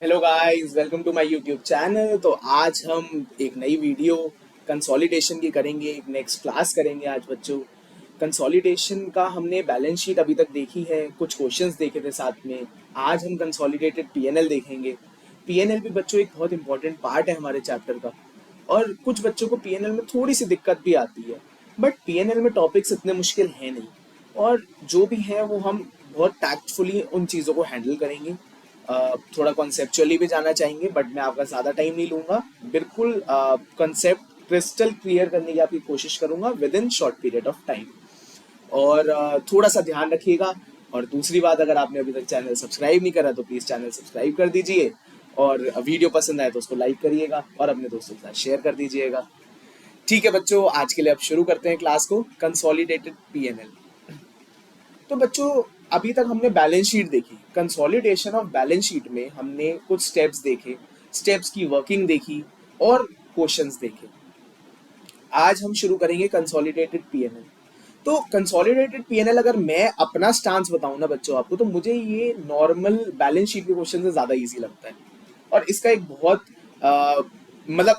Hello guys, welcome to my YouTube channel. तो आज हम एक नई वीडियो कंसोलिडेशन की करेंगे। एक नेक्स्ट क्लास करेंगे आज बच्चों। कंसोलिडेशन का हमने बैलेंस शीट अभी तक देखी है, कुछ क्वेश्चंस देखे थे साथ में। आज हम कंसोलिडेटेड पीएनएल देखेंगे। पीएनएल भी बच्चों एक बहुत इंपॉर्टेंट पार्ट है हमारे चैप्टर का। और कुछ बच्चों को पीएनएल में थोड़ी सी दिक्कत भी आती है, बट पीएनएल में टॉपिक्स इतने मुश्किल हैं नहीं। और जो भी है वो हम बहुत टैक्टफुली उन चीज़ों को हैंडल करेंगे। थोड़ा कॉन्सेप्चुअली भी जाना चाहेंगे, बट मैं आपका ज़्यादा टाइम नहीं लूंगा। बिल्कुल कॉन्सेप्ट क्रिस्टल क्लियर करने की आपकी कोशिश करूंगा with in short period of time. और थोड़ा सा ध्यान रखिएगा। और दूसरी बात, अगर आपने अभी तक चैनल सब्सक्राइब नहीं करा तो प्लीज़ चैनल सब्सक्राइब कर दीजिए। और वीडियो पसंद आए तो उसको लाइक करिएगा और अपने दोस्तों के साथ शेयर कर दीजिएगा। ठीक है बच्चों, आज के लिए अब शुरू करते हैं क्लास को। Consolidated PNL. तो बच्चों, अभी तक हमने बैलेंस शीट देखी। कंसोलिडेशन ऑफ बैलेंस शीट में हमने कुछ स्टेप्स देखे, स्टेप्स की वर्किंग देखी और क्वेश्चंस देखे। आज हम शुरू करेंगे कंसोलिडेटेड पीएनएल। तो कंसोलिडेटेड पीएनएल, अगर मैं अपना स्टांस बताऊं ना बच्चों आपको, तो मुझे ये नॉर्मल बैलेंस शीट के क्वेश्चन से ज्यादा इजी लगता है। और इसका एक बहुत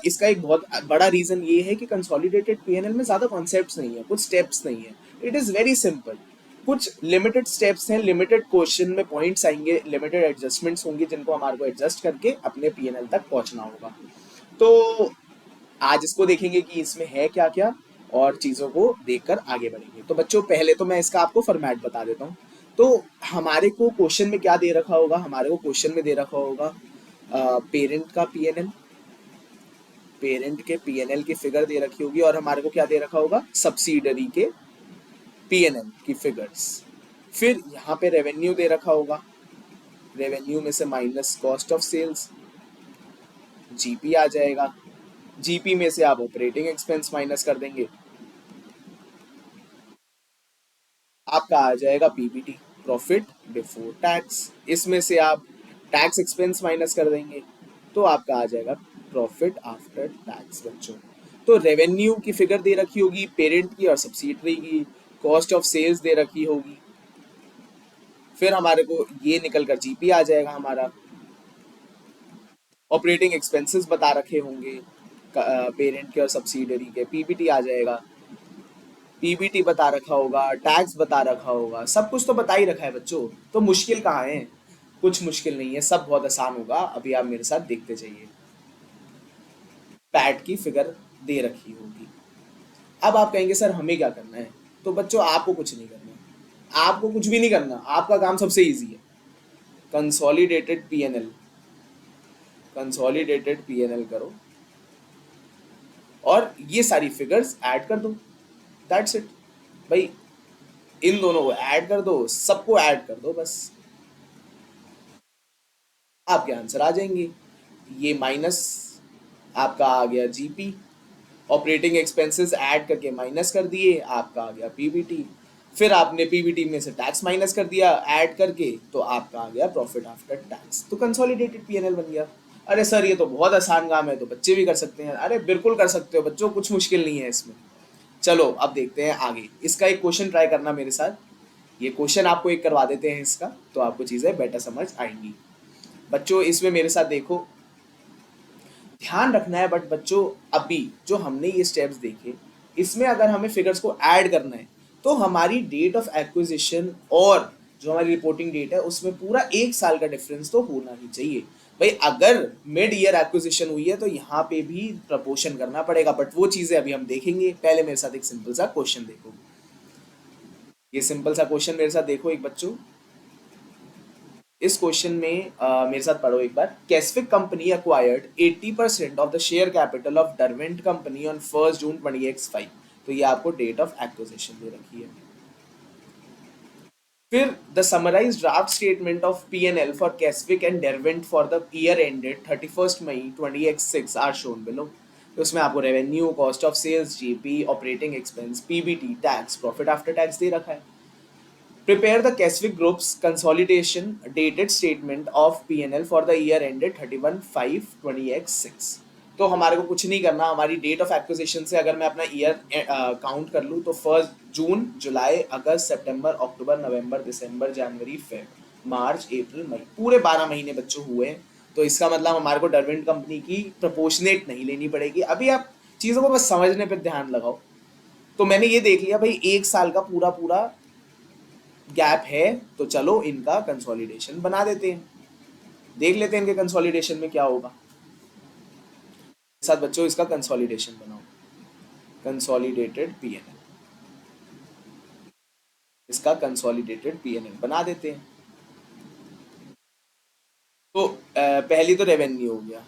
इसका एक बहुत बड़ा रीजन ये है कि कंसोलिडेटेड पीएनएल में ज्यादा कॉन्सेप्ट्स नहीं है, कुछ स्टेप्स नहीं है। It is very simple. कुछ लिमिटेड स्टेप्स हैं, लिमिटेड क्वेश्चन में पॉइंट्स आएंगे, लिमिटेड एडजस्टमेंट्स होंगी जिनको हमारे को एडजस्ट करके अपने पीएनएल तक पहुंचना होगा। तो आज इसको देखेंगे कि इसमें है क्या क्या, और चीजों को देखकर आगे बढ़ेंगे। तो बच्चों, पहले तो मैं इसका आपको फॉर्मेट बता देता हूँ। तो हमारे को क्वेश्चन में क्या दे रखा होगा? हमारे को क्वेश्चन में दे रखा होगा पेरेंट का पीएनएल, पेरेंट के पीएनएल की फिगर दे रखी होगी। और हमारे को क्या दे रखा होगा? सब्सिडरी के पीएनएल की फिगर्स। फिर यहाँ पे रेवेन्यू दे रखा होगा, रेवेन्यू में से minus cost of sales, GP आ जाएगा। जीपी में से आप ऑपरेटिंग एक्सपेंस माइनस कर देंगे, आपका आ जाएगा पीबीटी, प्रॉफिट बिफोर टैक्स। इसमें से आप टैक्स एक्सपेंस माइनस कर देंगे, तो आपका आ जाएगा प्रॉफिट आफ्टर टैक्स बच्चों। तो रेवेन्यू की फिगर दे रखी होगी पेरेंट की और सब्सिडरी की, कॉस्ट ऑफ सेल्स दे रखी होगी। फिर हमारे को ये निकल कर जीपी आ जाएगा हमारा। ऑपरेटिंग एक्सपेंसेस बता रखे होंगे पेरेंट के और सब्सिडरी के, पीबीटी आ जाएगा। पीबीटी बता रखा होगा, टैक्स बता रखा होगा, सब कुछ तो बता ही रखा है बच्चों। तो मुश्किल कहाँ है? कुछ मुश्किल नहीं है, सब बहुत आसान होगा। अभी आप मेरे साथ देखते जाइए। पैट की फिगर दे रखी होगी। अब आप कहेंगे सर हमें क्या करना है? तो बच्चों, आपको कुछ नहीं करना है, आपको कुछ भी नहीं करना। आपका काम सबसे इजी है। कंसोलिडेटेड पीएनएल, कंसोलिडेटेड पीएनएल करो और ये सारी फिगर्स ऐड कर दो। दैट्स इट भाई। इन दोनों को ऐड कर दो, सबको ऐड कर दो बस, आपके आंसर आ जाएंगे। ये माइनस आपका आ गया जीपी, ऑपरेटिंग एक्सपेंसेस ऐड करके माइनस कर दिए, आपका आ गया पीबीटी। फिर आपने पीबीटी में से टैक्स माइनस कर दिया ऐड करके, तो आपका आ गया प्रॉफिट आफ्टर टैक्स। तो कंसोलिडेटेड पीएनएल बन गया। अरे सर, ये तो बहुत आसान काम है, तो बच्चे भी कर सकते हैं। अरे बिल्कुल कर सकते हो बच्चों, कुछ मुश्किल नहीं है इसमें। चलो अब देखते हैं आगे। इसका एक क्वेश्चन ट्राई करना मेरे साथ। ये क्वेश्चन आपको एक करवा देते हैं इसका, तो आपको चीजें बेटर समझ आएंगी। बच्चों, इसमें मेरे साथ देखो, ध्यान रखना है। बट बच्चों, अभी जो हमने ये स्टेप्स देखे, इसमें अगर हमें फिगर्स को ऐड करना है, तो हमारी डेट ऑफ एक्विजिशन और जो हमारी रिपोर्टिंग डेट है उसमें पूरा 1 साल का डिफरेंस तो होना ही चाहिए भाई। अगर मिड ईयर एक्विजिशन हुई है तो यहाँ पे भी प्रपोर्शन करना पड़ेगा, बट वो चीजें अभी हम देखेंगे। पहले मेरे साथ एक सिंपल सा क्वेश्चन देखो। ये सिंपल सा क्वेश्चन मेरे साथ देखो एक बच्चों। इस क्वेश्चन में मेरे साथ पढ़ो एक बार। कैस्फिक company acquired 80% of the share capital of Derwent company on 1 June 2025। तो ये आपको डेट ऑफ एक्विजिशन दे रखी है। फिर the summarised draft statement of PNL for कैस्फिक and Derwent for the year ended 31 May 2026 are shown below. तो उसमें आपको revenue, cost of sales, GP, operating expense, PBT, tax, profit after tax दे रखा है। Prepare the Keswick Group's consolidation dated statement of P&L for the year ended 31/5/2026। तो हमारे को कुछ नहीं करना। हमारी डेट ऑफ एक्विजिशन से अगर मैं अपना ईयर काउंट कर लूँ, तो 1 जून, जुलाई, अगस्त, सितंबर, अक्टूबर, नवंबर, दिसंबर, जनवरी, फेब, मार्च, अप्रैल, मई, पूरे 12 महीने बच्चों हुए हैं। तो इसका मतलब हमारे को डरविंट कंपनी की प्रोपोर्शनेट नहीं लेनी पड़ेगी। अभी आप चीज़ों को बस समझने पर ध्यान लगाओ। तो मैंने ये देख लिया भाई, एक साल का पूरा पूरा गैप है, तो चलो इनका कंसोलिडेशन बना देते हैं, देख लेते हैं इनके कंसोलिडेशन में क्या होगा। साथ बच्चों इसका कंसोलिडेशन बनाओ, कंसोलिडेटेड पीएनएल, इसका कंसोलिडेटेड पीएनएल बना देते हैं। तो पहली तो रेवेन्यू हो गया।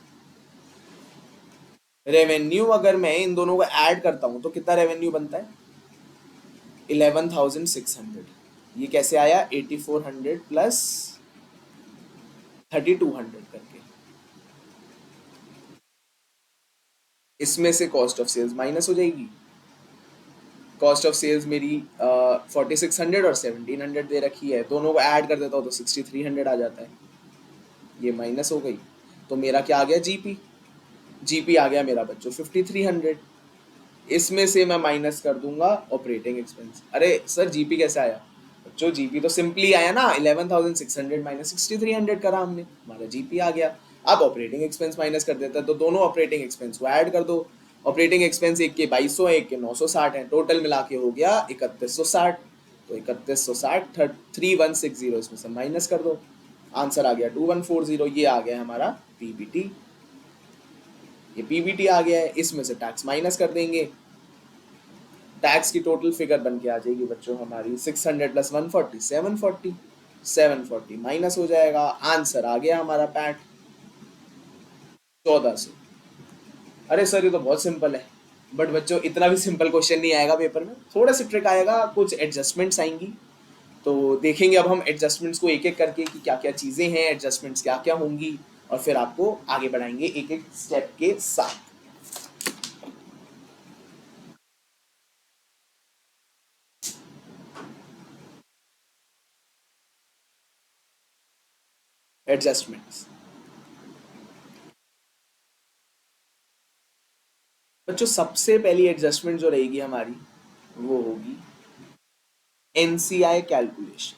रेवेन्यू अगर मैं इन दोनों को ऐड करता हूं तो कितना रेवेन्यू बनता है? 11,600। ये कैसे आया? 8,400 प्लस 3,200 करके। इसमें से कॉस्ट ऑफ सेल्स माइनस हो जाएगी। कॉस्ट ऑफ सेल्स मेरी 4,600 और 1,700 दे रखी है, दोनों को ऐड कर देता हूँ तो 6,300 आ जाता है। ये माइनस हो गई, तो मेरा क्या आ गया? जीपी। जीपी आ गया मेरा बच्चों 5,300। इसमें से मैं माइनस कर दूंगा ऑपरेटिंग एक्सपेंस। अरे सर जीपी कैसे आया? बच्चों जीपी तो सिंपली आया ना, 11,600 माइनस 6,300 करा हमने, हमारा जीपी आ गया। अब ऑपरेटिंग एक्सपेंस माइनस कर देता है, तो दोनों ऑपरेटिंग एक्सपेंस को ऐड कर दो। ऑपरेटिंग एक्सपेंस एक के 2,200 है, एक के 960 है, टोटल मिला के हो गया 3,160। तो 3,160 3,160 इसमें से माइनस कर दो, आंसर आ गया 2,140। ये आ गया हमारा पीबीटी। ये पीबीटी आ गया है, इसमें से टैक्स माइनस कर देंगे, टैक्स की टोटल फिगर बन के आ जाएगी बच्चों हमारी 600 प्लस 140 740। 740 माइनस हो जाएगा, आंसर आ गया हमारा पैट 1,400। अरे सर ये तो बहुत सिंपल है, बट बच्चों इतना भी सिंपल क्वेश्चन नहीं आएगा पेपर में, थोड़ा सी ट्रिक आएगा, कुछ एडजस्टमेंट्स आएंगी। तो देखेंगे अब हम एडजस्टमेंट्स को एक एक करके कि क्या क्या चीज़ें हैं, एडजस्टमेंट्स क्या क्या होंगी, और फिर आपको आगे बढ़ाएंगे एक एक स्टेप के साथ। एडजस्टमेंट्स बच्चों, सबसे पहली एडजस्टमेंट जो रहेगी हमारी वो होगी एनसीआई कैलकुलेशन।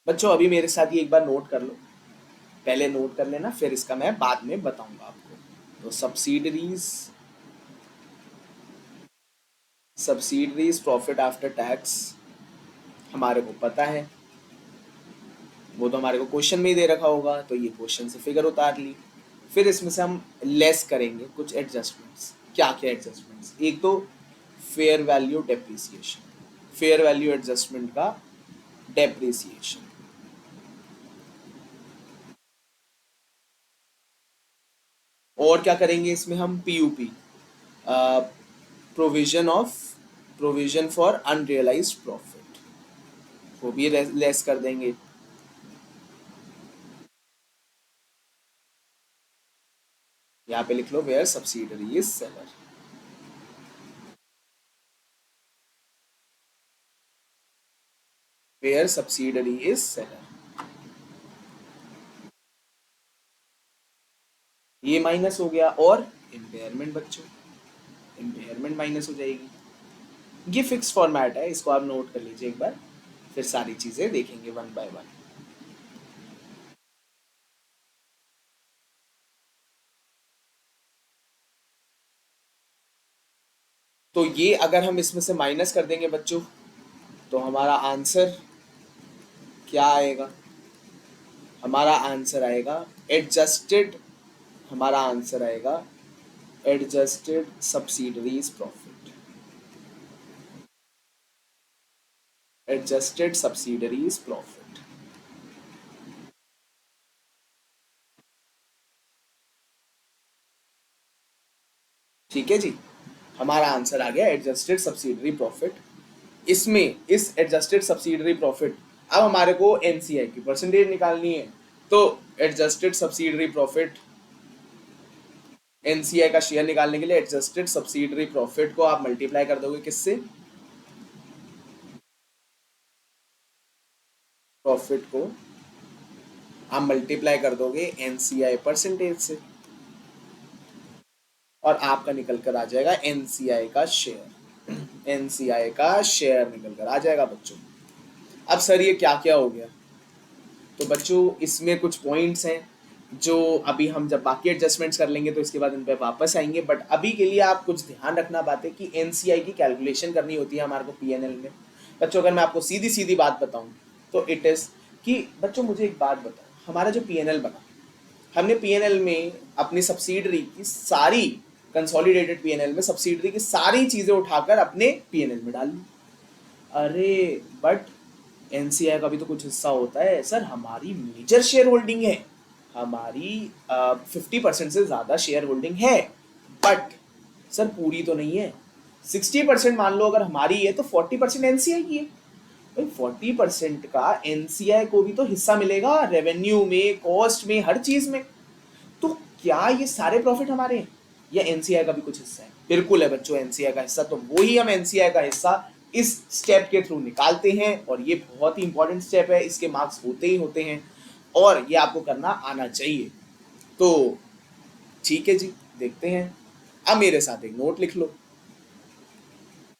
बच्चों अभी मेरे साथ ये एक बार नोट कर लो, पहले नोट कर लेना, फिर इसका मैं बाद में बताऊंगा आपको। तो सब्सिडरीज प्रॉफिट आफ्टर टैक्स हमारे को पता है, वो तो हमारे को क्वेश्चन में ही दे रखा होगा, तो ये क्वेश्चन से फिगर उतार ली। फिर इसमें से हम लेस करेंगे कुछ एडजस्टमेंट्स। क्या क्या एडजस्टमेंट्स? एक तो fair value depreciation, fair value adjustment का डेप्रिसिएशन। और क्या करेंगे इसमें हम? PUP, provision for unrealised profit, वो भी लेस कर देंगे। यहाँ पे लिख लो where subsidiary is seller. Where subsidiary is seller, ये माइनस हो गया। और इम्पेयरमेंट बच्चों, इम्पेयरमेंट माइनस हो जाएगी। ये फिक्स फॉर्मेट है, इसको आप नोट कर लीजिए एक बार, फिर सारी चीजें देखेंगे वन बाय वन। तो ये अगर हम इसमें से माइनस कर देंगे बच्चों, तो हमारा आंसर क्या आएगा? हमारा आंसर आएगा एडजस्टेड, हमारा आंसर आएगा adjusted subsidiaries profit, adjusted subsidiaries profit. ठीक है जी, हमारा आंसर आ गया एडजस्टेड सब्सिडरी प्रॉफिट। इसमें इस एडजस्टेड सब्सिडरी प्रॉफिट, अब हमारे को एनसीआई की परसेंटेज निकालनी है, तो एडजस्टेड सब्सिडरी प्रॉफिट, एनसीआई का शेयर निकालने के लिए एडजस्टेड सब्सिडरी प्रॉफिट को आप मल्टीप्लाई कर दोगे किससे? प्रॉफिट को आप मल्टीप्लाई कर दोगे एनसीआई परसेंटेज से, और आपका निकल कर आ जाएगा एनसीआई का शेयर, एनसीआई का शेयर निकल कर आ जाएगा बच्चों। अब सर ये क्या क्या हो गया? तो बच्चों इसमें कुछ पॉइंट्स हैं जो अभी हम जब बाकी एडजस्टमेंट्स कर लेंगे तो इसके बाद इन पे वापस आएंगे, बट अभी के लिए आप कुछ ध्यान रखना बात है कि एनसीआई की कैलकुलेशन करनी होती है हमारे को पीएनएल में। बच्चों अगर मैं आपको सीधी सीधी बात बताऊं तो इट इज कि बच्चों मुझे एक बात बताओ, हमारा जो पीएनएल बना, हमने पीएनएल में अपनी सब्सिडरी की सारी, कंसोलिडेटेड पीएनएल में सब्सिडरी की सारी चीजें उठाकर अपने पीएनएल में डाल ली। अरे बट एनसीआई का भी तो कुछ हिस्सा होता है सर, हमारी मेजर शेयर होल्डिंग है, हमारी 50% से ज्यादा शेयर होल्डिंग है, बट सर पूरी तो नहीं है। 60% मान लो अगर हमारी है तो 40% एनसीआई की है। भाई 40% का एनसीआई को भी तो हिस्सा मिलेगा, रेवेन्यू में, कॉस्ट में, हर चीज में। तो क्या ये सारे प्रॉफिट हमारे हैं या एनसीआई का भी कुछ हिस्सा है? बिल्कुल है बच्चों, एनसीआई का हिस्सा। तो वही हम एनसीआई का हिस्सा इस स्टेप के थ्रू निकालते हैं और ये बहुत ही इंपॉर्टेंट स्टेप है, इसके मार्क्स होते ही होते हैं और ये आपको करना आना चाहिए। तो ठीक है जी, देखते हैं। अब मेरे साथ एक नोट लिख लो,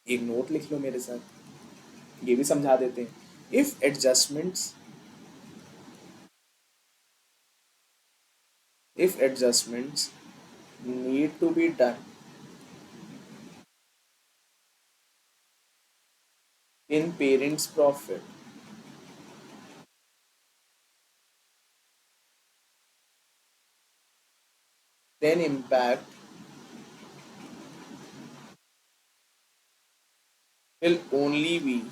एक नोट लिख लो मेरे साथ, ये भी समझा देते हैं। If adjustments need to be done in parents profit, then impact will only be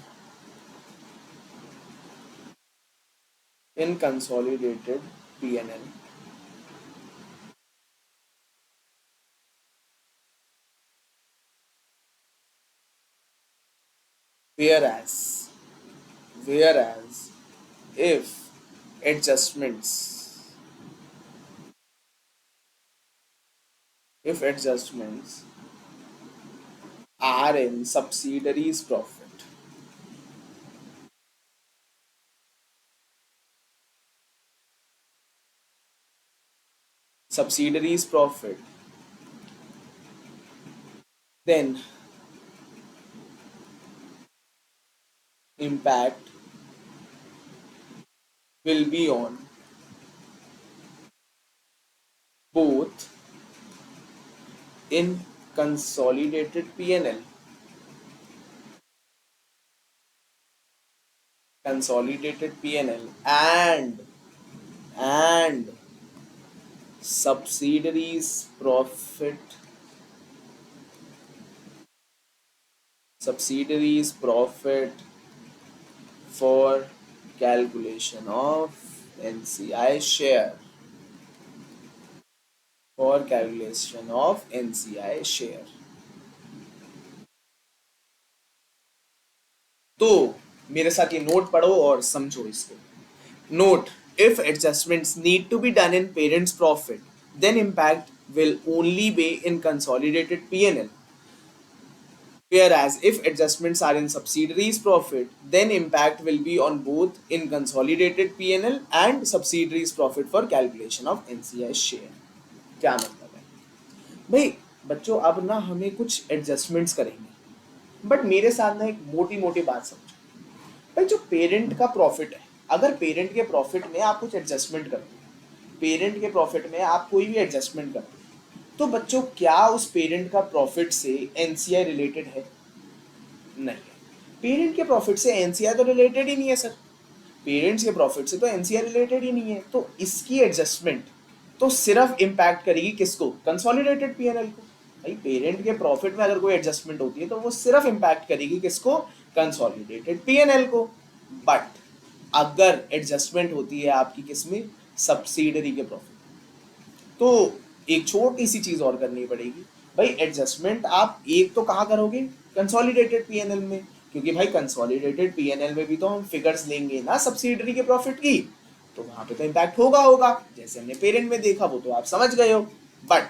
in consolidated P&L, whereas whereas if adjustments if adjustments are in subsidiaries profit, then impact will be on both in consolidated P&L, and subsidiaries profit for calculation of NCI share, तो मेरे साथ ये note पढ़ो और समझो इसको। Note, if adjustments need to be done in parents profit, then impact will only be in consolidated P&L, whereas if adjustments are in subsidiaries profit, then impact will be on both in consolidated P&L and subsidiaries profit for calculation of NCI share। क्या मतलब है भाई? बच्चों अब ना हमें कुछ adjustments करेंगे, बट मेरे साथ ना एक मोटी मोटी बात समझो भाई। जो पेरेंट का प्रॉफिट है, अगर पेरेंट के प्रॉफिट में आप कुछ एडजस्टमेंट करते हो, पेरेंट के प्रॉफिट में आप कोई भी एडजस्टमेंट करते हो, तो बच्चों क्या उस पेरेंट का प्रॉफिट से एनसीआई रिलेटेड है? नहीं, पेरेंट के प्रॉफिट से एनसीआई तो रिलेटेड ही नहीं है सर, पेरेंट्स के प्रॉफिट से तो एनसीआई रिलेटेड ही नहीं है। तो इसकी एडजस्टमेंट तो सिर्फ इम्पैक्ट करेगी किसको? कंसोलिडेटेड पीएनएल को। भाई पेरेंट के प्रॉफिट में अगर कोई एडजस्टमेंट होती है तो वो सिर्फ इम्पैक्ट करेगी किसको? कंसोलिडेटेड पीएनएल को। बट अगर एडजस्टमेंट होती है आपकी किसमें? सब्सिडरी के प्रॉफिट, तो एक छोटी सी चीज और करनी पड़ेगी भाई। एडजस्टमेंट आप एक तो कहाँ करोगे? कंसोलिडेटेड पीएनएल में, क्योंकि भाई कंसोलिडेटेड पीएनएल में भी तो हम फिगर्स लेंगे ना सब्सिडरी के प्रॉफिट की, तो वहां पे तो इम्पैक्ट होगा जैसे हमने पेरेंट में देखा, वो तो आप समझ गए हो। बट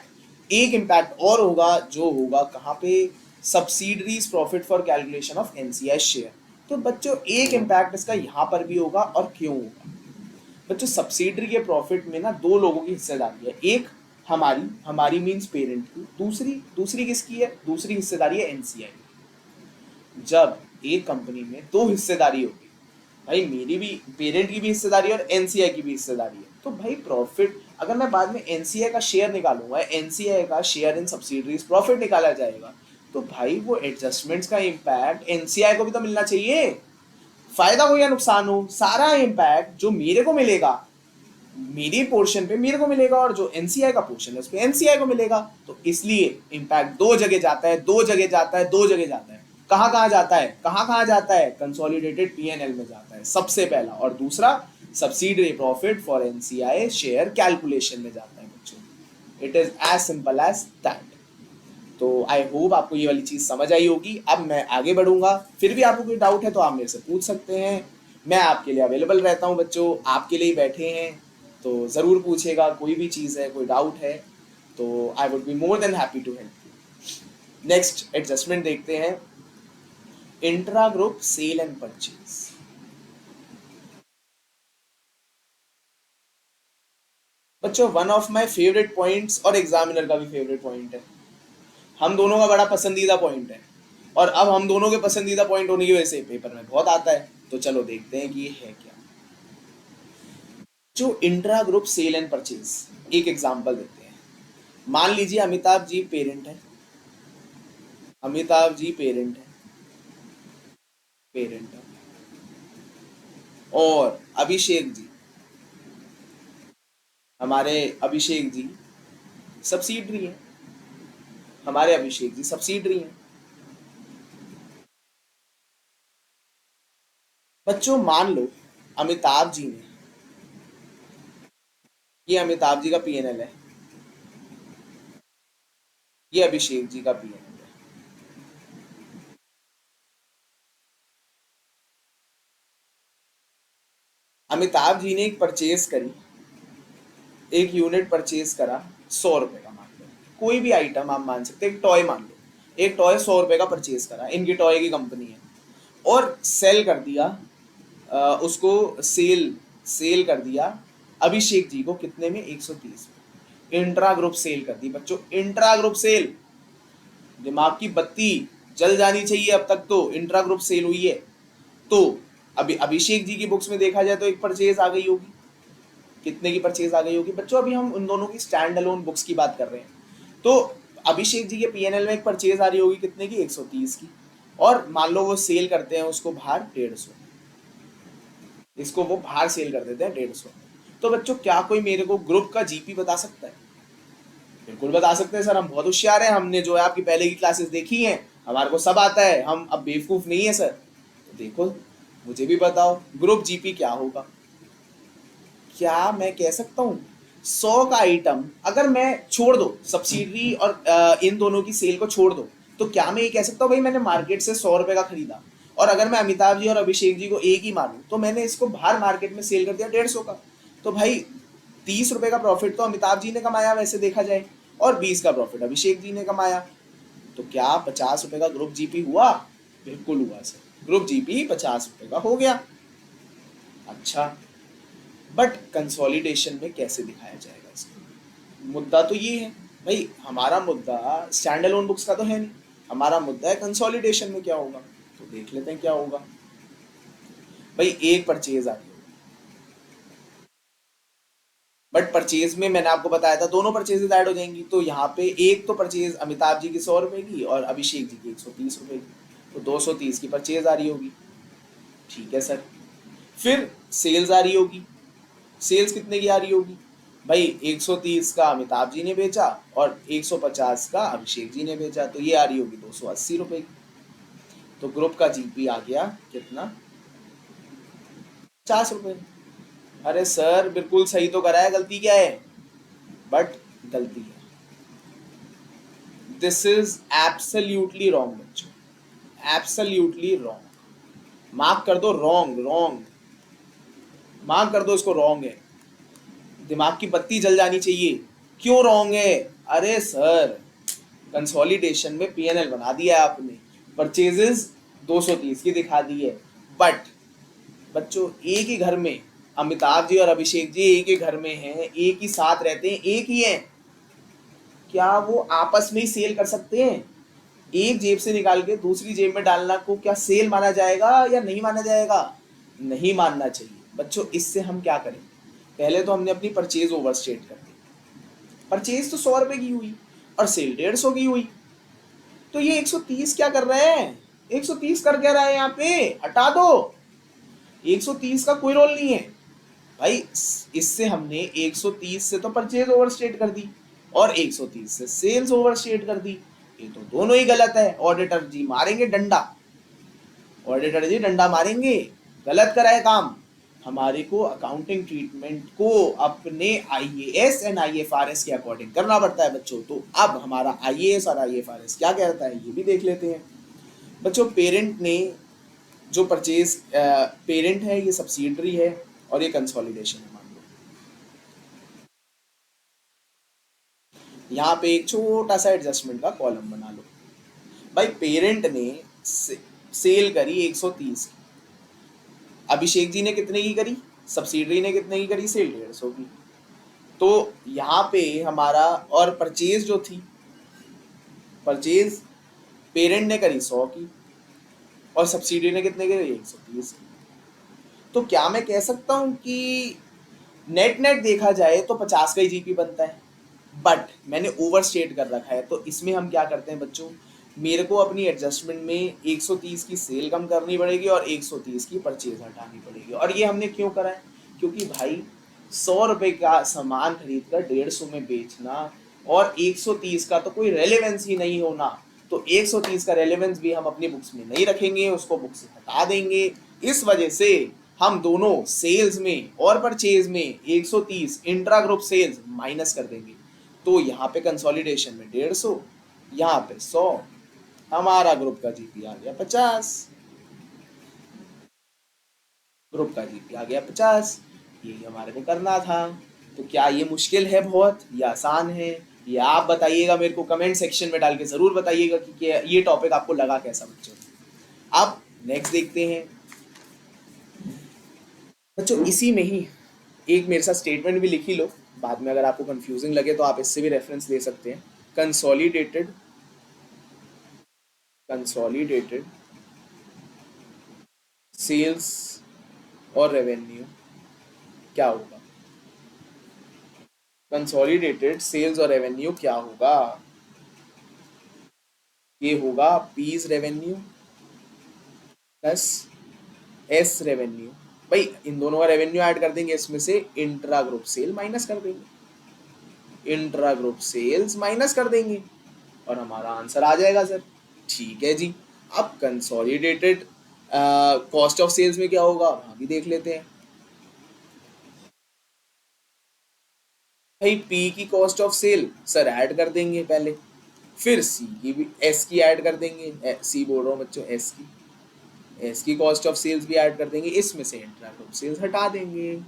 एक इम्पैक्ट और होगा, जो होगा कहाँ पे? Subsidiaries profit for calculation of NCI share. तो बच्चों एक इम्पैक्ट इसका यहाँ पर भी होगा, और क्यों होगा बच्चों? सब्सिडरी के प्रॉफिट में ना दो लोगों की हिस्सेदारी है, एक हमारी, हमारी मींस पेरेंट की, दूसरी दूसरी किसकी है? दूसरी हिस्सेदारी है एनसीआई की। जब एक कंपनी में दो हिस्सेदारी होगी भाई मेरी भी पेरेंट की भी हिस्सेदारी है और एनसीआई की भी हिस्सेदारी है। तो भाई प्रॉफिट अगर मैं बाद में एनसीआई का शेयर निकालूंगा, एनसीआई का शेयर इन सब्सिडरीज प्रॉफिट निकाला जाएगा, तो भाई वो एडजस्टमेंट्स का इम्पैक्ट एनसीआई को भी तो मिलना चाहिए। फायदा हो या नुकसान हो, सारा इम्पैक्ट जो मेरे को मिलेगा मेरी पोर्शन पे मेरे को मिलेगा और जो एनसीआई का पोर्शन है उस पे एनसीआई को मिलेगा। तो इसलिए इम्पैक्ट दो जगह जाता है, दो जगह जाता है, दो जगह जाता है। कहाँ कहाँ जाता है, कहाँ कहाँ जाता है, कंसोलिडेटेड पीएनएल में जाता है सबसे पहला, और दूसरा subsidiary profit for NCI share calculation में जाता है बच्चों। It is as simple as that. तो आई होप आपको ये वाली चीज समझ आई होगी। अब मैं आगे बढ़ूंगा, फिर भी आपको कोई डाउट है तो आप मेरे से पूछ सकते हैं। मैं आपके लिए अवेलेबल रहता हूँ बच्चों, आपके लिए ही बैठे हैं, तो ज़रूर पूछेगा, कोई भी चीज़ है, कोई डाउट है तो I would be more than happy to help you. Next adjustment देखते हैं, intra group sale and purchase. बच्चों one of my favourite points और एग्जामिनर का भी फेवरेट पॉइंट है, हम दोनों का बड़ा पसंदीदा पॉइंट है, और अब हम दोनों के पसंदीदा पॉइंट होने की वजह से पेपर में बहुत आता है। तो चलो देखते हैं कि ये है क्या। जो intra group sale and purchase, एक एग्जांपल देते हैं। मान लीजिए अमिताभ जी पेरेंट है, अमिताभ जी पेरेंट है और अभिषेक जी, हमारे अभिषेक जी सब्सिडरी है, हमारे अभिषेक जी सब्सिडरी हैं। बच्चों मान लो अमिताभ जी ने, ये अमिताभ जी का पीएनएल है, ये अभिषेक जी का पीएनएल है। अमिताभ जी ने एक परचेज करी, एक यूनिट परचेज करा 100 रुपए का, मान लो कोई भी आइटम आप मान सकते हैं, एक टॉय मान लो, एक टॉय 100 रुपए का परचेज करा, इनकी टॉय की कंपनी है, और सेल कर दिया उसको, सेल सेल कर दिया अभिषेक जी को कितने में, 130 में। इंट्रा ग्रुप सेल कर दी बच्चों, इंट्रा ग्रुप सेल। दिमाग की बत्ती जल जानी चाहिए अब तक, तो इंट्रा ग्रुप सेल हुई है। तो अभी अभिषेक जी की बुक्स में देखा जाए तो एक परचेज आ गई होगी, कितने की परचेज आ गई होगी बच्चों, अभी हम उन दोनों की स्टैंड अलोन बुक्स की बात कर रहे हैं। तो अभिषेक जी के पीएनएल में एक परचेज आ रही होगी कितने की, 130 की, और मान लो वो सेल करते हैं उसको बाहर 150, इसको वो बाहर सेल कर देते हैं 150। तो बच्चों क्या कोई मेरे को ग्रुप का जीपी बता सकता है? बिल्कुल बता सकते हैं सर, हम बहुत होशियार हैं, हमने जो है आपकी पहले की क्लासेस देखी हैं, हमारे को सब आता है, हम अब बेवकूफ नहीं है सर। तो देखो मुझे भी बताओ ग्रुप जीपी क्या होगा। क्या मैं कह सकता हूँ 100 का आइटम अगर मैं छोड़ दो, सब्सिडरी और इन दोनों की सेल को छोड़ दो, तो क्या मैं ये कह सकता हूँ भाई मैंने मार्केट से 100 रुपए का खरीदा, और अगर मैं अमिताभ जी और अभिषेक जी को एक ही मानूं तो मैंने इसको बाहर मार्केट में सेल कर दिया 150 का, तो भाई 30 रुपए का प्रॉफिट तो अमिताभ जी ने कमाया वैसे देखा जाए, और 20 का प्रॉफिट अभिषेक जी ने कमाया। तो क्या 50 रुपए का ग्रुप जीपी हुआ? बिल्कुल हुआ सर, ग्रुप जीपी 50 रुपए का हो गया। अच्छा, बट कंसोलिडेशन में कैसे दिखाया जाएगा इसको? मुद्दा तो ये है भाई, हमारा मुद्दा स्टैंड अलोन बुक्स का तो है नहीं, हमारा मुद्दा है कंसोलिडेशन में क्या होगा। तो देख लेते हैं क्या होगा। भाई एक परचेज आ गई, बट परचेज में मैंने आपको बताया था दोनों परचेजेज ऐड हो जाएंगी, तो यहाँ पे एक तो परचेज अमिताभ जी की 100 रुपए की और अभिषेक जी की 130 रुपए की, तो 230 की परचेज आ रही होगी। ठीक है सर, फिर सेल्स आ रही होगी, सेल्स कितने की आ रही होगी भाई, 130 का अमिताभ जी ने बेचा और 150 का अभिषेक जी ने बेचा, तो ये आ रही होगी 280 रुपए की। तो ग्रुप का जीपी आ गया कितना, 50 रुपए। अरे सर बिल्कुल सही तो करा है, गलती क्या है? बट गलती है, दिस इज एब्सोल्युटली रॉन्ग बच्चों, एब्सोल्युटली रॉन्ग। मार्क कर दो रॉन्ग, रॉन्ग मार्क कर दो, इसको रॉन्ग है। दिमाग की बत्ती जल जानी चाहिए, क्यों रॉन्ग है? अरे सर कंसोलिडेशन में पीएनएल बना दिया है आपने, परचेजेस 230 की दिखा दी है, बट बच्चों एक ही घर में अमिताभ जी और अभिषेक जी एक ही घर में हैं, एक ही साथ रहते हैं, एक ही हैं, क्या वो आपस में ही सेल कर सकते हैं? एक जेब से निकाल के दूसरी जेब में डालना को क्या सेल माना जाएगा या नहीं माना जाएगा? नहीं मानना चाहिए बच्चों। इससे हम क्या करें, पहले तो हमने अपनी परचेज ओवरस्टेट कर दी। परचेज तो 100 रुपए की हुई और सेल 150 की हुई, तो ये 130 क्या कर रहे हैं, 130 कर क्या रहा है यहाँ पे, हटा दो। 130 का कोई रोल नहीं है भाई। इससे हमने 130 से तो परचेज ओवरस्टेट कर दी और 130 से सेल्स ओवरस्टेट कर दी। ये तो दोनों ही गलत है। ऑडिटर जी मारेंगे डंडा, ऑडिटर जी डंडा मारेंगे, गलत करा है काम। हमारे को अकाउंटिंग ट्रीटमेंट को अपने आईएएस एंड आईएफआरएस के अकॉर्डिंग करना पड़ता है बच्चों। तो अब हमारा आईएएस और आईएफआरएस क्या कहता है ये भी देख लेते हैं बच्चों। पेरेंट ने जो परचेज, पेरेंट है ये सब्सिडरी है और ये कंसोलिडेशन है मान लो। यहाँ पे एक छोटा सा एडजस्टमेंट का कॉलम बना लो भाई। पेरेंट ने सेल करी 130 की, अभिषेक जी ने कितने की करी, सब्सिडरी ने कितने की करी, सेल 150 की। तो यहाँ पे हमारा और परचेज जो थी, परचेज पेरेंट ने करी 100 की और सब्सिडरी ने कितने की करी, 130 की। तो क्या मैं कह सकता हूँ कि नेट नेट देखा जाए तो 50 का ही जीपी बनता है, बट मैंने ओवर स्टेट कर रखा है। तो इसमें हम क्या करते हैं बच्चों, मेरे को अपनी एडजस्टमेंट में 130 की सेल कम करनी पड़ेगी और 130 की परचेज हटानी पड़ेगी। और ये हमने क्यों करा है, क्योंकि भाई 100 रुपए का सामान खरीद कर 150 में बेचना और 130 का तो कोई रेलेवेंस ही नहीं होना। तो 130 का रेलेवेंस भी हम अपनी बुक्स में नहीं रखेंगे, उसको बुक से हटा देंगे। इस वजह से हम दोनों सेल्स में और परचेज में 130 इंट्रा ग्रुप सेल्स माइनस कर देंगे। तो यहाँ पे कंसोलिडेशन में 150, यहाँ पे 100, हमारा ग्रुप का जीपी आ गया 50, ग्रुप का जीपी आ गया 50। यही हमारे को करना था। तो क्या ये मुश्किल है बहुत या आसान है, ये आप बताइएगा मेरे को कमेंट सेक्शन में डाल के जरूर बताइएगा कि ये टॉपिक आपको लगा कैसा बच्चों। अब नेक्स्ट देखते हैं बच्चों। इसी में ही एक मेरे साथ स्टेटमेंट भी लिखी लो, बाद में अगर आपको कंफ्यूजिंग लगे तो आप इससे भी रेफरेंस ले सकते हैं। कंसोलिडेटेड कंसोलिडेटेड सेल्स और रेवेन्यू क्या होगा, कंसोलिडेटेड सेल्स और रेवेन्यू क्या होगा, ये होगा P's revenue plus S revenue. भाई इन दोनों का रेवेन्यू ऐड कर देंगे, इसमें से इंट्रा ग्रुप सेल माइनस कर देंगे, इंट्रा ग्रुप सेल्स माइनस कर देंगे और हमारा आंसर आ जाएगा सर। ठीक है जी। अब कंसोलिडेटेड कॉस्ट ऑफ सेल्स में क्या होगा वहां भी देख लेते हैं भाई। पी की cost of sale sir add कर देंगे पहले, फिर सी की भी, एस की ऐड कर देंगे, सी बोल रहा हूँ बच्चों, एस की, एस की कॉस्ट ऑफ सेल्स भी ऐड कर देंगे, इसमें से इंट्रा ग्रुप सेल्स हटा देंगे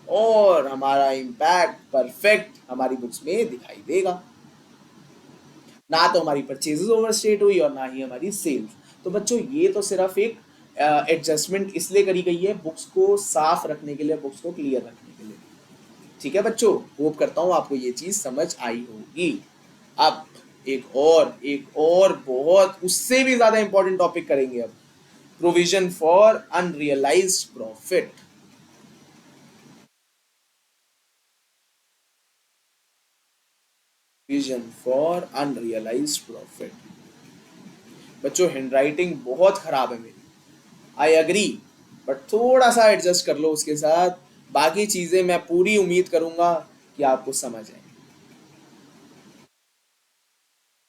और हमारा इम्पैक्ट परफेक्ट हमारी बुक्स में दिखाई देगा। ना तो हमारी परचेजेस ओवरस्टेट हुई और ना ही हमारी सेल्स। तो बच्चों ये तो सिर्फ एक एडजस्टमेंट इसलिए करी गई है बुक्स को साफ रखने के लिए, बुक्स को क्लियर रखने के लिए। ठीक है बच्चों, होप करता हूँ आपको ये चीज समझ आई होगी। अब एक और बहुत उससे भी ज्यादा इंपॉर्टेंट टॉपिक करेंगे अब, provision for unrealised profit. Provision for unrealised profit. बच्चों हैंडराइटिंग बहुत खराब है मेरी, आई एग्री, बट थोड़ा सा एडजस्ट कर लो उसके साथ। बाकी चीजें मैं पूरी उम्मीद करूंगा कि आपको समझ आए।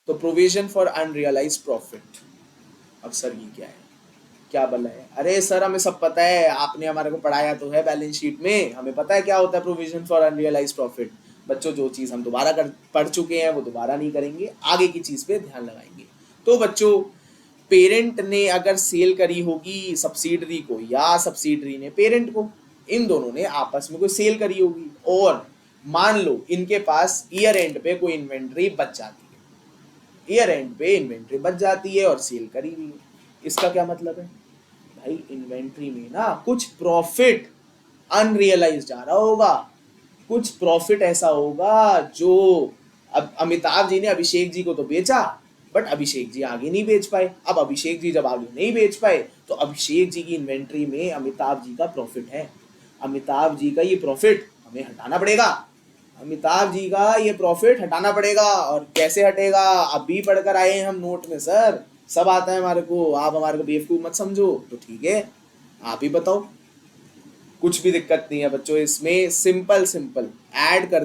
तो प्रोविजन फॉर अनरियलाइज प्रॉफिट, अब सर ये क्या है, क्या बला है? अरे सर हमें सब पता है, आपने हमारे को पढ़ाया तो है बैलेंस शीट में, हमें पता है क्या होता है प्रोविजन फॉर अनरियलाइज प्रॉफिट। बच्चों जो चीज हम दोबारा पढ़ चुके हैं वो दोबारा नहीं करेंगे, आगे की चीज पे ध्यान लगाएंगे। तो बच्चों पेरेंट ने अगर सेल करी होगी सब्सिडरी को या सब्सिडरी ने पेरेंट को, इन दोनों ने आपस में कोई सेल करी होगी और मान लो इनके पास ईयर एंड पे कोई इन्वेंट्री बच जाती है, ईयर एंड पे इन्वेंट्री बच जाती है और सेल करी हुई है। इसका क्या मतलब है भाई, इन्वेंट्री में ना कुछ प्रॉफिट अनरियलाइज जा रहा होगा, कुछ प्रॉफिट ऐसा होगा जो अब अमिताभ जी ने अभिषेक जी को तो बेचा, बट अभिषेक जी आगे नहीं बेच पाए। अब अभिषेक जी जब आगे नहीं बेच पाए तो अभिषेक जी की इन्वेंट्री में अमिताभ जी का प्रॉफिट है, अमिताभ जी का ये प्रॉफिट हमें हटाना पड़ेगा, अमिताभ जी का ये प्रॉफिट हटाना पड़ेगा। और कैसे हटेगा, अभी पढ़कर आए हैं हम नोट में सर, सब आता है हमारे को, आप हमारे को बेवकूफ मत समझो। तो ठीक है, आप ही बताओ। कुछ भी दिक्कत नहीं है बच्चों इसमें, सिंपल सिंपल ऐड कर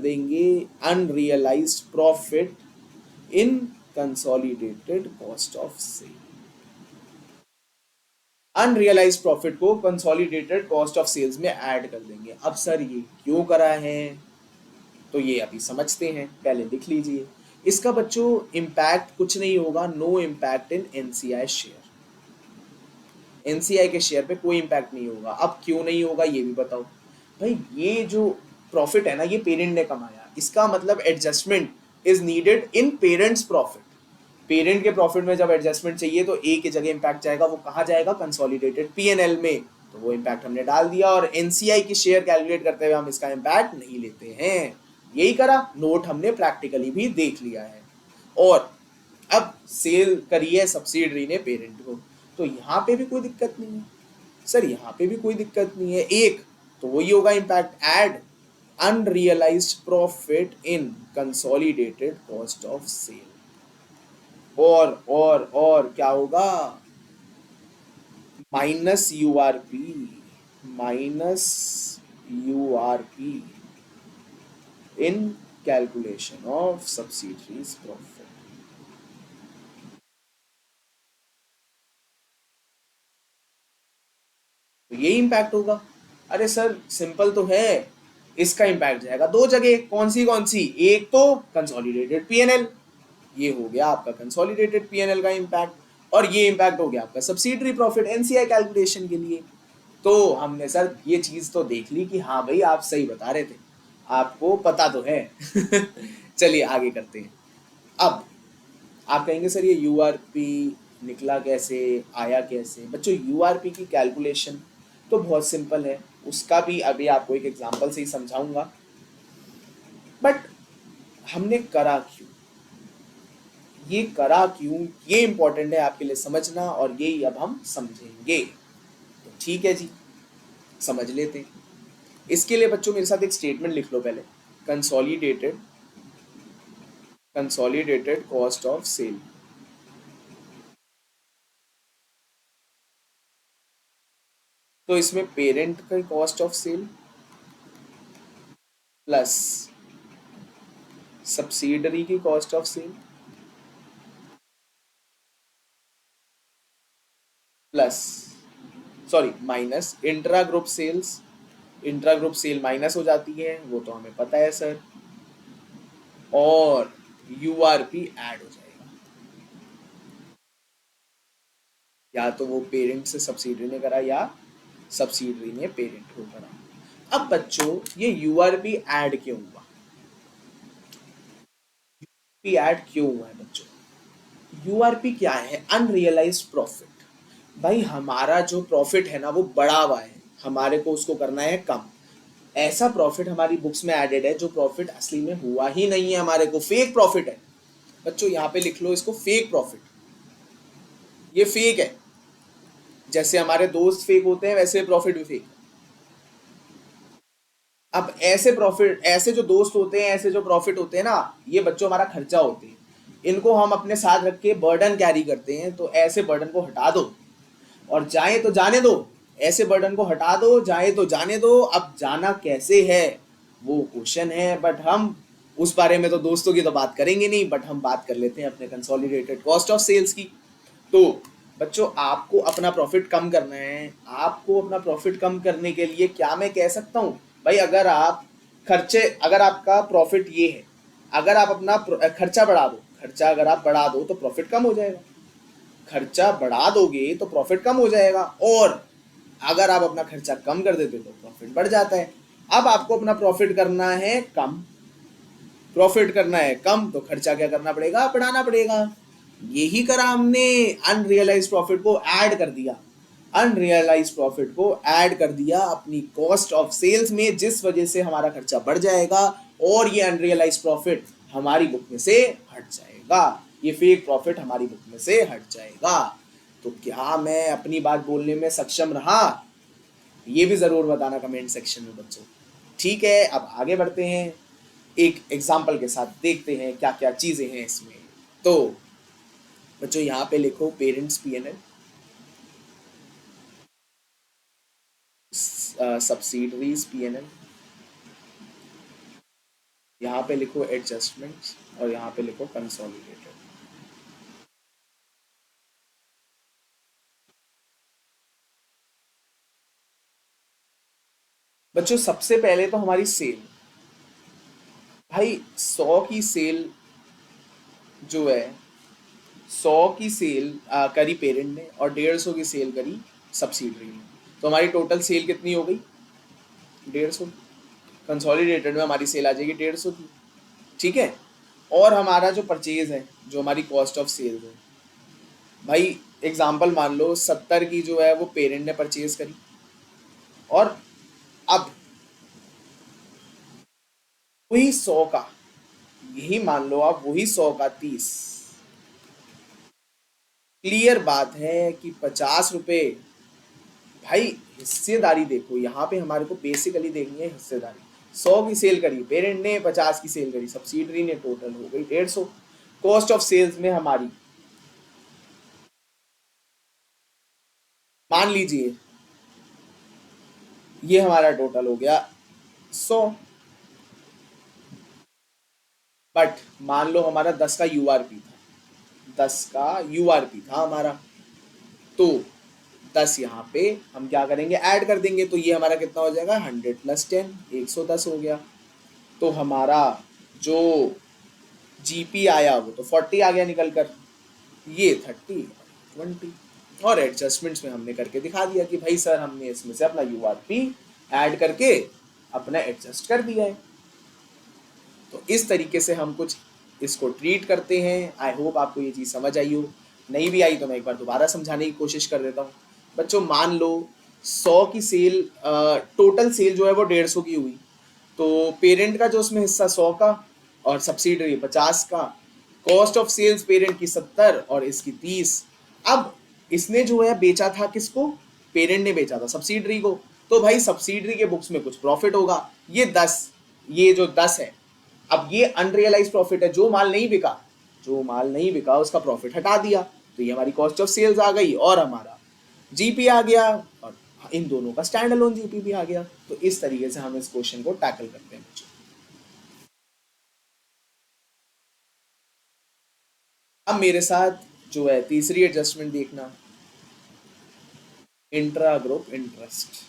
देंगे unrealised profit in consolidated cost of sale. Unrealised profit को कंसोलिडेटेड कॉस्ट ऑफ सेल्स में ऐड कर देंगे। अब सर ये क्यों करा है, तो ये अभी समझते हैं, पहले लिख लीजिए। इसका बच्चों इम्पैक्ट कुछ नहीं होगा, no impact in NCI share, NCI के शेयर पे कोई इम्पैक्ट नहीं होगा। अब क्यों नहीं होगा ये भी बताओ भाई। ये जो प्रॉफिट है ना, ये पेरेंट ने कमाया, इसका मतलब adjustment is needed in parents profit. Parent के प्रॉफिट में जब एडजस्टमेंट चाहिए तो ए की जगह इम्पैक्ट जाएगा, वो कहाँ जाएगा, कंसोलिडेटेड पीएनएल में। तो वो इम्पैक्ट हमने डाल दिया, और एनसीआई की शेयर कैलकुलेट करते हुए हम इसका इम्पैक्ट नहीं लेते हैं। यही करा, नोट हमने प्रैक्टिकली भी देख लिया है। और अब सेल करी है सब्सिडरी ने पेरेंट को, तो यहाँ पे भी कोई दिक्कत नहीं है सर, यहाँ पे भी कोई दिक्कत नहीं है। एक तो वही होगा impact, add unrealised profit in consolidated cost of sale. और क्या होगा, minus URP in calculation of subsidiaries profit. तो ये इम्पैक्ट होगा। अरे सर सिंपल तो है, इसका इम्पैक्ट जाएगा दो जगह, कौन सी, एक तो कंसोलिडेटेड पीएनएल, ये हो गया आपका कंसोलिडेटेड पीएनएल का इम्पैक्ट, और ये इम्पैक्ट हो गया आपका सब्सिडरी प्रॉफिट एनसीआई कैलकुलेशन के लिए। तो हमने सर ये चीज तो देख ली कि हाँ भाई आप सही बता रहे थे, आपको पता तो है। चलिए आगे करते हैं। अब आप कहेंगे सर ये यूआरपी निकला कैसे, आया कैसे। बच्चों यूआरपी की कैलकुलेशन तो बहुत सिंपल है, उसका भी अभी आपको एक एग्जांपल से ही समझाऊंगा। बट हमने करा क्यों, ये करा क्यों, ये इंपॉर्टेंट है आपके लिए समझना, और यही अब हम समझेंगे। तो ठीक है जी, समझ लेते हैं। इसके लिए बच्चों मेरे साथ एक स्टेटमेंट लिख लो पहले, कंसोलिडेटेड कॉस्ट ऑफ सेल। तो इसमें पेरेंट का cost of sale plus subsidiary की cost of sale plus minus intra group sales, intra group sale minus हो जाती है, वो तो हमें पता है सर, और यूआरपी ऐड हो जाएगा। या तो वो पेरेंट से सब्सिडरी ने करा, या सब्सिडरी ने पेरेंट को करा। अब बच्चों ये यूआरपी ऐड क्यों हुआ, ऐड क्यों हुआ है बच्चों। यूआरपी क्या है, अनरियलाइज्ड प्रॉफिट। भाई हमारा जो प्रॉफिट है ना वो बढ़ा हुआ है, हमारे को उसको करना है कम। ऐसा प्रॉफिट हमारी बुक्स में एडेड है जो प्रॉफिट असली में हुआ ही नहीं है, हमारे को फेक प्रॉफिट है। बच्चों यहाँ पे लिख लो इसको, फेक प्रॉफिट, ये फेक है। जैसे हमारे दोस्त फेक होते हैं वैसे प्रॉफिट भी फेक। अब ऐसे प्रॉफिट, ऐसे जो दोस्त होते हैं, ऐसे जो प्रॉफिट होते हैं ना, ये बच्चों हमारा खर्चा होते हैं, इनको हम अपने साथ रख के बर्डन कैरी करते हैं। तो ऐसे बर्डन को हटा दो, और जाए तो जाने दो, ऐसे बर्डन को हटा दो, जाए तो जाने दो। अब जाना कैसे है वो क्वेश्चन है, बट हम उस बारे में तो दोस्तों की तो बात करेंगे नहीं, बट हम बात कर लेते हैं अपने कंसोलिडेटेड कॉस्ट ऑफ सेल्स की। तो बच्चों आपको अपना प्रॉफिट कम करना है, आपको अपना प्रॉफिट कम करने के लिए क्या मैं कह सकता हूँ भाई, अगर आप खर्चे, अगर आपका प्रॉफिट ये है, अगर आप अपना खर्चा बढ़ा दो, खर्चा अगर आप बढ़ा दो तो प्रॉफिट कम हो जाएगा, खर्चा बढ़ा दोगे तो प्रॉफिट कम हो जाएगा, और अगर आप अपना खर्चा कम कर देते तो प्रॉफिट बढ़ जाता है। अब आपको अपना प्रॉफिट करना है कम, प्रॉफिट करना है कम, तो खर्चा क्या करना पड़ेगा, बढ़ाना पड़ेगा। यही करा हमने, अनरियलाइज प्रॉफिट को ऐड कर दिया, अनरियलाइज प्रॉफिट को ऐड कर दिया अपनी कॉस्ट ऑफ सेल्स में, जिस वजह से हमारा खर्चा बढ़ जाएगा और ये अनरियलाइज प्रॉफिट हमारी बुक में से हट जाएगा। ये फेक प्रॉफिट हमारी बुक में से हट जाएगा। तो क्या मैं अपनी बात बोलने में सक्षम रहा? ये भी जरूर बताना कमेंट सेक्शन में बच्चों। ठीक है, अब आगे बढ़ते हैं, एक एग्जाम्पल के साथ देखते हैं क्या क्या चीजें हैं इसमें। तो बच्चों यहाँ पे लिखो पेरेंट्स पीएनएल, सब्सिडरीज पीएनएल, यहाँ पे लिखो एडजस्टमेंट्स और यहाँ पे लिखो कंसोलिडेटेड। बच्चों सबसे पहले तो हमारी सेल, भाई 100 की सेल जो है, 100 की सेल करी पेरेंट ने और 150 की सेल करी सब्सिडरी ने, तो हमारी टोटल सेल कितनी हो गई? 150 की। कंसोलिडेटेड में हमारी सेल आ जाएगी 150 की। ठीक है, और हमारा जो परचेज है, जो हमारी कॉस्ट ऑफ सेल्स है, भाई एग्जाम्पल मान लो 70 की जो है वो पेरेंट ने परचेज करी, और अब वही 100 का, यही मान लो आप वही 100 का 30, क्लियर बात है कि 50 रुपए, भाई हिस्सेदारी देखो यहाँ पे हमारे को बेसिकली देखनी है हिस्सेदारी। 100 की सेल करी पेरेंट ने, 50 की सेल करी सब्सिडरी ने, टोटल हो गई 150। कॉस्ट ऑफ सेल्स में हमारी, मान लीजिए ये हमारा टोटल हो गया 100, बट मान लो हमारा 10 का यूआरपी था, 10 का यूआरपी था हमारा, तो 10 यहाँ पे हम क्या करेंगे, ऐड कर देंगे, तो ये हमारा कितना हो जाएगा, 100 + 10, 110 हो गया। तो हमारा जो जीपी आया वो तो 40 आ गया निकल कर, ये 30, 20, और एडजस्टमेंट्स में हमने करके दिखा दिया कि भाई सर हमने इसमें से अपना यूआरपी ऐड करके अपना एडजस्ट कर दिया है। तो इस तरीके से हम कुछ इसको ट्रीट करते हैं। आई होप आपको ये चीज़ समझ आई हो, नहीं भी आई तो मैं एक बार दोबारा समझाने की कोशिश कर देता हूँ। बच्चों मान लो 100 की सेल, टोटल सेल जो है वो 150 की हुई, तो पेरेंट का जो उसमें हिस्सा 100 का और सब्सिडरी 50 का, कॉस्ट ऑफ सेल्स पेरेंट की 70 और इसकी 30। अब इसने जो है बेचा था किसको, पेरेंट ने बेचा था सब्सिडरी को, तो भाई सब्सिडरी के बुक्स में कुछ प्रॉफिट होगा, ये 10, ये जो 10 है, अब ये अनरियलाइज प्रॉफिट है, जो माल नहीं बिका, जो माल नहीं बिका उसका प्रॉफिट हटा दिया, तो ये हमारी कॉस्ट ऑफ सेल्स आ गई और हमारा जीपी आ गया, और इन दोनों का स्टैंड अलोन जीपी भी आ गया। तो इस तरीके से हम इस क्वेश्चन को टैकल करते हैं बच्चों। अब मेरे साथ जो है तीसरी एडजस्टमेंट देखना, इंट्रा ग्रुप इंटरेस्ट।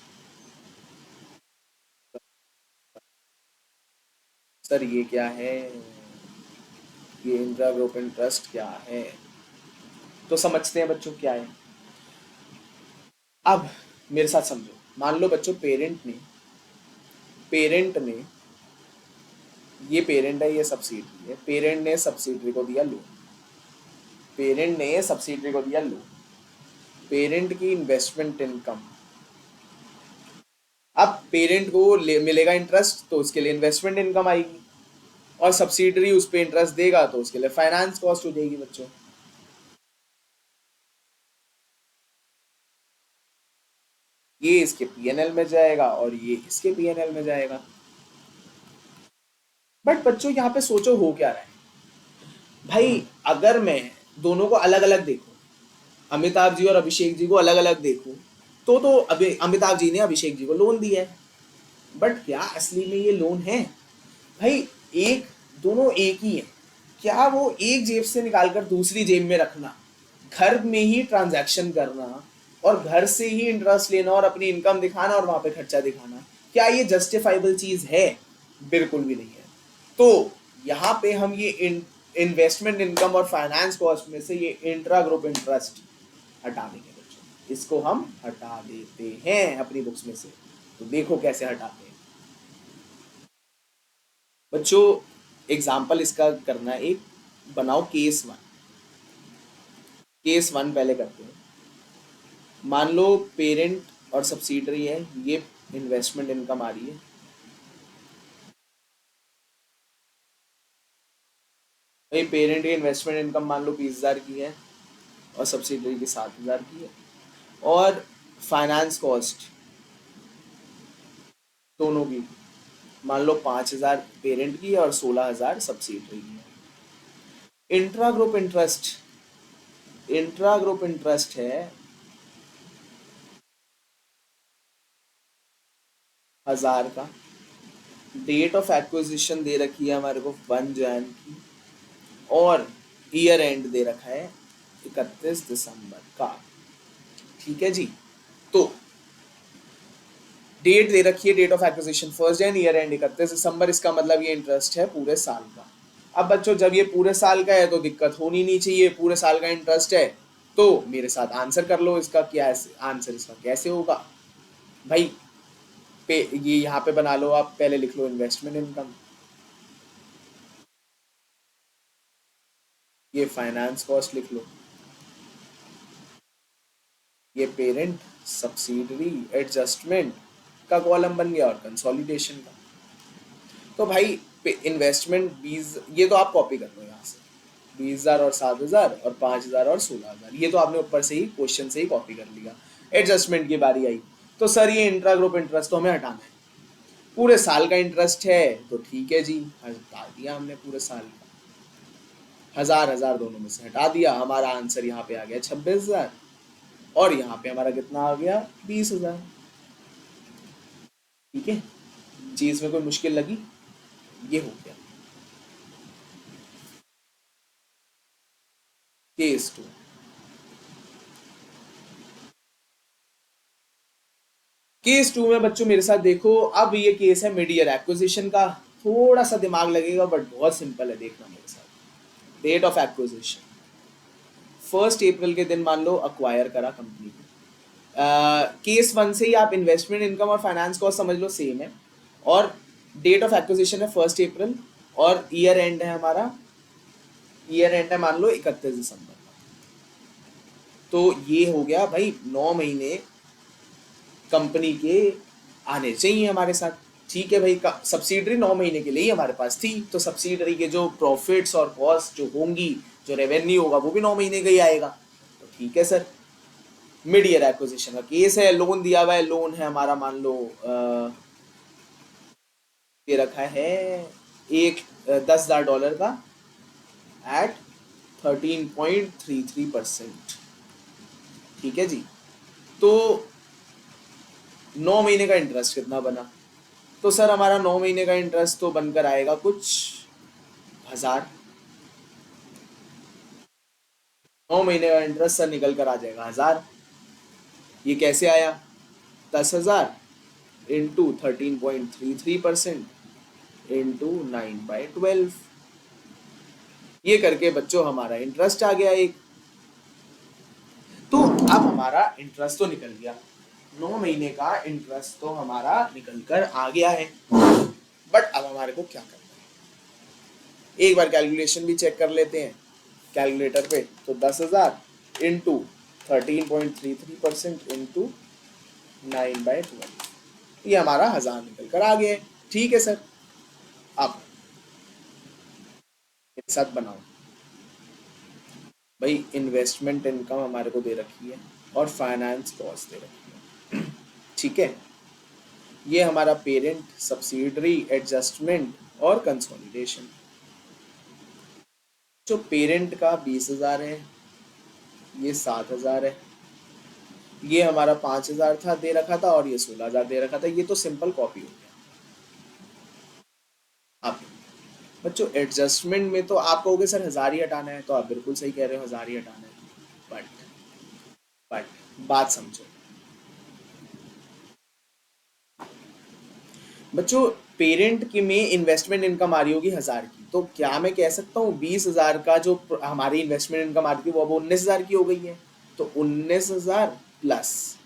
सर ये क्या है, ये इंट्रा ग्रुप इंटरेस्ट क्या है? तो समझते हैं बच्चों क्या है। अब मेरे साथ समझो, मान लो बच्चों पेरेंट ने, ये पेरेंट है, ये सब्सिडरी है, पेरेंट ने सब्सिडरी को दिया लोन, पेरेंट ने सब्सिडरी को दिया लोन, पेरेंट की इन्वेस्टमेंट इनकम, अब पेरेंट को मिलेगा इंटरेस्ट तो उसके लिए इन्वेस्टमेंट इनकम आएगी, और सब्सिडरी उस पर इंटरेस्ट देगा तो उसके लिए फाइनेंस कॉस्ट हो जाएगी बच्चों। ये इसके पीएनएल में जाएगा और ये इसके पीएनएल में जाएगा। बट बच्चों यहाँ पे सोचो हो क्या रहा है, भाई अगर मैं दोनों को अलग अलग देखूं, अमिताभ जी और अभिषेक जी को अलग अलग देखूं, तो अभी अमिताभ जी ने अभिषेक जी को लोन दिया है, बट क्या असली में ये लोन है? भाई एक, दोनों एक ही है, क्या वो एक जेब से निकालकर दूसरी जेब में रखना, घर में ही ट्रांजैक्शन करना और घर से ही इंटरेस्ट लेना और अपनी इनकम दिखाना और वहां पे खर्चा दिखाना, क्या ये जस्टिफाइबल चीज है? बिल्कुल भी नहीं है। तो यहाँ पे हम ये इन्वेस्टमेंट इनकम और फाइनेंस कॉस्ट में से ये इंट्रा ग्रुप इंटरेस्ट हटा देंगे बच्चों, इसको हम हटा देते हैं अपनी बुक्स में से। तो देखो कैसे हटाते हैं बच्चों। एग्जाम्पल इसका करना है एक, बनाओ केस 1, केस 1 पहले करते हैं। मान लो पेरेंट और सब्सिडरी है, ये इन्वेस्टमेंट इनकम आ रही है, भाई पेरेंट की इन्वेस्टमेंट इनकम मान लो 20,000 की है और सब्सिडरी की 7,000 की है, और फाइनेंस कॉस्ट दोनों की मान लो 5,000 पेरेंट की और 16,000 सब्सिडरी की है। इंट्रा ग्रुप इंटरेस्ट है 1,000 का। डेट ऑफ एक्विजिशन दे रखी है हमारे को 1 जैन की, और ईयर एंड दे रखा है 31 दिसंबर का। ठीक है जी। तो डेट दे रखी है, date of acquisition 1 Jan, year end 31 दिसंबर, इसका मतलब ये इंटरेस्ट है पूरे साल का। अब बच्चों जब ये पूरे साल का है तो दिक्कत होनी नहीं चाहिए, पूरे साल का इंटरेस्ट है, तो मेरे साथ आंसर कर लो इसका क्या आंसर इसका कैसे होगा भाई। ये यहाँ पे बना लो, आप पहले लिख लो इन्वेस्टमेंट इनकम, ये फाइनेंस कॉस्ट लिख लो, ये पेरेंट सब्सिडरी एडजस्टमेंट का कॉलम बन गया, और कंसोलिडेशन का। तो भाई इन्वेस्टमेंट 20, ये तो आप कॉपी कर लो यहाँ से, 20,000 और 7,000 और 5,000 और 16,000, ये तो आपने ऊपर से ही क्वेश्चन से ही कॉपी कर लिया। एडजस्टमेंट की बारी आई, तो सर ये इंट्रा ग्रुप इंटरेस्ट तो हमें हटाना है, पूरे साल का इंटरेस्ट है तो ठीक है जी, हटा दिया हमने पूरे साल का, 1,000 दोनों में से हटा दिया, हमारा आंसर यहाँ पे आ गया 26,000, और यहाँ पे हमारा कितना आ गया 20,000। ठीक है, चीज में कोई मुश्किल लगी? ये हो गया केस 2। केस 2 में बच्चों मेरे साथ देखो, अब ये केस है मिड ईयर एक्विजिशन का, थोड़ा सा दिमाग लगेगा बट बहुत सिंपल है, देखना मेरे साथ। डेट ऑफ एक्विजिशन 1 अप्रैल के दिन मान लो अक्वायर करा कंपनी को। केस 1 से ही आप इन्वेस्टमेंट इनकम और फाइनेंस कॉस्ट समझ लो सेम है, और डेट ऑफ एक्विजिशन है 1 अप्रैल, और ईयर एंड है हमारा, ईयर एंड है मान लो 31 दिसंबर। तो ये हो गया भाई 9 महीने कंपनी के आने चाहिए हमारे साथ। ठीक है भाई, सब्सिडरी 9 महीने के लिए ही हमारे पास थी, तो सब्सिडरी के जो प्रॉफिट्स और कॉस्ट जो होंगी, जो रेवेन्यू होगा वो भी 9 महीने का ही आएगा। तो ठीक है सर, मिड ईयर एक्विजिशन का केस है, लोन दिया हुआ है, लोन है हमारा मान लो ये रखा है एक $10,000 का एट 13.33%। ठीक है जी। तो 9 महीने का इंटरेस्ट कितना बना? तो सर हमारा 9 महीने का इंटरेस्ट तो बनकर आएगा कुछ 1,000। 9 महीने का इंटरेस्ट सर निकल कर आ जाएगा 1,000। ये कैसे आया? 10,000 इंटू 13.33% इंटू 9/12, ये करके बच्चों हमारा इंटरेस्ट आ गया एक। तो अब हमारा इंटरेस्ट तो निकल गया, 9 महीने का इंटरेस्ट तो हमारा निकल कर आ गया है, बट अब हमारे को क्या करना है, एक बार कैलकुलेशन भी चेक कर लेते हैं कैलकुलेटर पे। तो 10,000 इंटू 13.33% इंटू 9/12, ये हमारा 1,000 निकल कर आ गया है। ठीक है सर, अब एक साथ बनाओ भाई, इन्वेस्टमेंट इनकम हमारे को दे रखी है और फाइनेंस कॉस्ट दे रखी है। ठीक है, ये हमारा पेरेंट सब्सिडरी एडजस्टमेंट और कंसोलिडेशन। जो पेरेंट का 20,000 है, ये 7,000 है, ये हमारा 5,000 था दे रखा था, और ये 16,000 दे रखा था, ये तो सिंपल कॉपी हो गया। अब बच्चों एडजस्टमेंट में तो आप कहोगे सर 1,000 ही हटाना है, तो आप बिल्कुल सही कह रहे हो, 1,000 ही हटाना है, बट बात समझो बच्चों, पेरेंट की में इन्वेस्टमेंट इनकम आ रही होगी 1,000 की, तो क्या मैं कह सकता हूँ 20,000 का जो हमारी इन्वेस्टमेंट इनकम आ रही थी वो अब 19,000 की हो गई है? तो 19,000 प्लस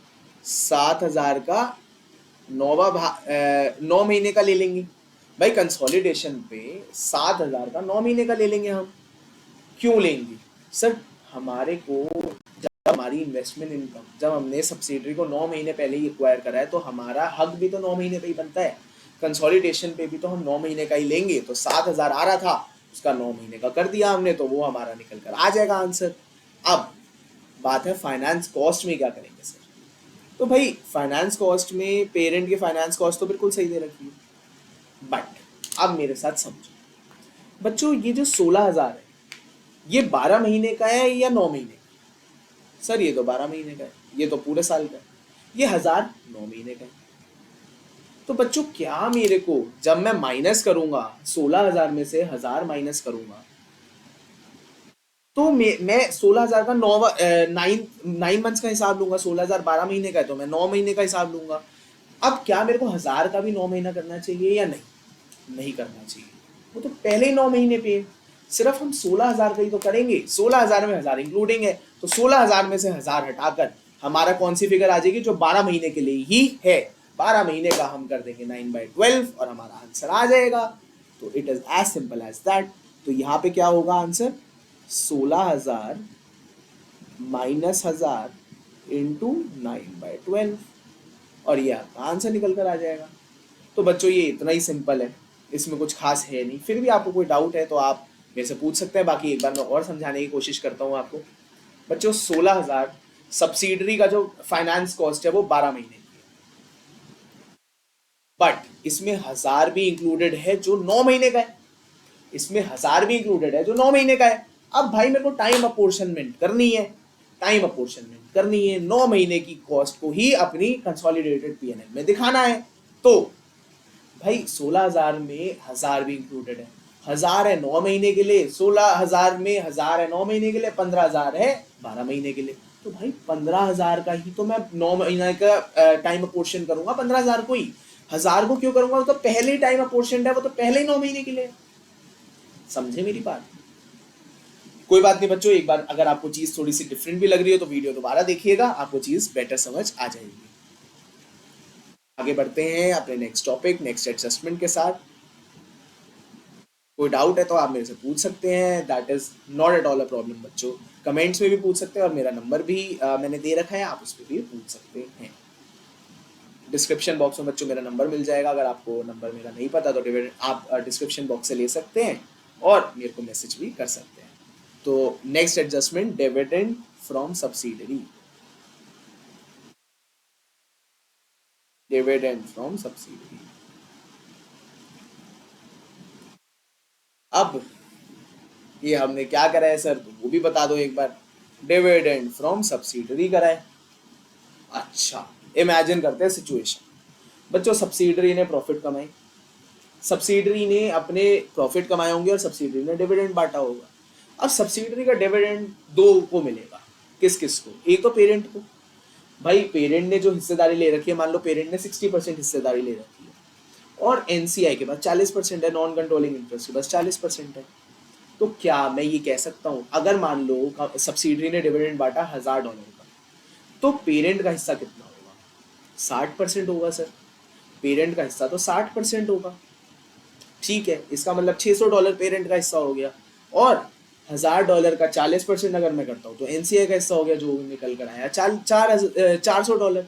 7,000 का 9 महीने का ले लेंगे भाई, कंसोलिडेशन पे 7,000 का 9 महीने का ले लेंगे हम। क्यों लेंगे सर? हमारे को जब हमारी इन्वेस्टमेंट इनकम, जब हमने सब्सिडरी को 9 महीने पहले ही एक्वायर करा है, तो हमारा हक भी तो 9 महीने पे ही बनता है। कंसोलिडेशन पे भी तो हम 9 महीने का ही लेंगे, तो 7,000 आ रहा था, उसका 9 महीने का कर दिया हमने, तो वो हमारा निकल कर आ जाएगा आंसर। अब बात है फाइनेंस कॉस्ट में क्या करेंगे सर। तो भाई फाइनेंस कॉस्ट में पेरेंट की फाइनेंस कॉस्ट तो बिल्कुल सही दे रखी है, बट अब मेरे साथ समझो बच्चों, ये जो 16,000 है ये 12 महीने का है या 9 महीने का? सर ये तो 12 महीने का है, ये तो पूरे साल का है। ये 1000 9 महीने का है। तो बच्चों क्या मेरे को जब मैं माइनस करूंगा 16,000 में से 1000 माइनस करूंगा, तो मैं 16,000 का 9 मंथ्स का हिसाब लूंगा। 16,000 12 महीने का है तो मैं 9 महीने का हिसाब लूंगा। अब क्या मेरे को 1000 का भी 9 महीना करना चाहिए या नहीं? नहीं करना चाहिए, वो तो पहले ही 9 महीने पे है। सिर्फ हम 16,000 का ही तो करेंगे, 16,000 में 1000 इंक्लूडिंग है, तो 16,000 में से 1000 हटाकर हमारा कौन सी फिगर आ जाएगी जो 12 महीने के लिए ही है। 12 महीने का हम कर देंगे 9/12 और हमारा आंसर आ जाएगा। तो it is as simple as that. तो यहाँ पे क्या होगा आंसर? 16,000 माइनस 1000 इंटू 9/12 और ये आपका आंसर निकल कर आ जाएगा। तो बच्चों ये इतना ही सिंपल है, इसमें कुछ खास है नहीं। फिर भी आपको कोई डाउट है तो आप मेरे से पूछ सकते हैं, बाकी एक बार मैं और समझाने की कोशिश करता हूँ आपको। बच्चों 16,000 सब्सिडरी का जो फाइनेंस कॉस्ट है वो 12 महीने की है, बट इसमें 1000 भी इंक्लूडेड है जो 9 महीने का है। इसमें 1000 भी इंक्लूडेड है जो 9 महीने का है। अब भाई मेरे को टाइम अपोर्शनमेंट करनी है, 9 महीने की कॉस्ट को ही अपनी कंसोलिडेटेड पीएनएल में दिखाना है। तो भाई 16,000 में 1000 भी इंक्लूडेड है, 1000 है 9 महीने के लिए, 16,000 में 1000 है 9 महीने के लिए, 15,000 है 12 महीने के लिए। तो भाई 15,000 का ही तो मैं 9 महीने का टाइम अपोर्शन करूंगा, 15,000 को ही। 1000 को क्यों करूंगा? वो तो पहले ही टाइम अपोर्शन है, वो तो पहले ही 9 महीने के लिए। समझे मेरी बात? कोई बात नहीं बच्चों, एक बार अगर आपको चीज थोड़ी सी डिफरेंट भी लग रही हो तो वीडियो दोबारा देखिएगा, आपको चीज बेटर समझ आ जाएगी। आगे बढ़ते हैं अपने नेक्स्ट टॉपिक, नेक्स्ट एडजस्टमेंट के साथ। कोई डाउट है तो आप मेरे से पूछ सकते हैं, that is not at all a problem बच्चों। कमेंट्स में भी पूछ सकते हैं और मेरा नंबर भी मैंने दे रखा है, आप उस पर भी पूछ सकते हैं। डिस्क्रिप्शन बॉक्स में बच्चों मेरा नंबर मिल जाएगा, अगर आपको नंबर मेरा नहीं पता तो आप डिस्क्रिप्शन बॉक्स से ले सकते हैं और मेरे को मैसेज भी कर सकते हैं। तो next adjustment, dividend from subsidiary. Dividend from subsidiary. अब ये हमने क्या करा है सर, तो वो भी बता दो एक बार। डिविडेंड फ्रॉम सब्सिडरी करा है। अच्छा, इमेजिन करते हैं सिचुएशन। बच्चों सब्सिडरी ने प्रॉफिट कमाई, सब्सिडरी ने अपने प्रॉफिट कमाए होंगे और सब्सिडरी ने डिविडेंड बांटा होगा। अब सब्सिडरी का डिविडेंड दो को मिलेगा, किस किस को? एक तो पेरेंट को। भाई पेरेंट ने जो हिस्सेदारी ले रखी है, मान लो पेरेंट ने 60% हिस्सेदारी ले रखी है और एनसीआई के पास 40% है, नॉन कंट्रोलिंग इंटरेस्ट के पास 40% है। तो क्या मैं ये कह सकता हूँ, अगर मान लो सब्सिडरी ने डिविडेंड बांटा $1000 का, तो पेरेंट का हिस्सा कितना होगा? 60% होगा सर। पेरेंट का हिस्सा तो 60% होगा, ठीक है। इसका मतलब $600 पेरेंट का हिस्सा हो गया और $1000 का 40% अगर मैं करता हूँ तो एनसीआई का हिस्सा हो गया जो निकल कर आया $400।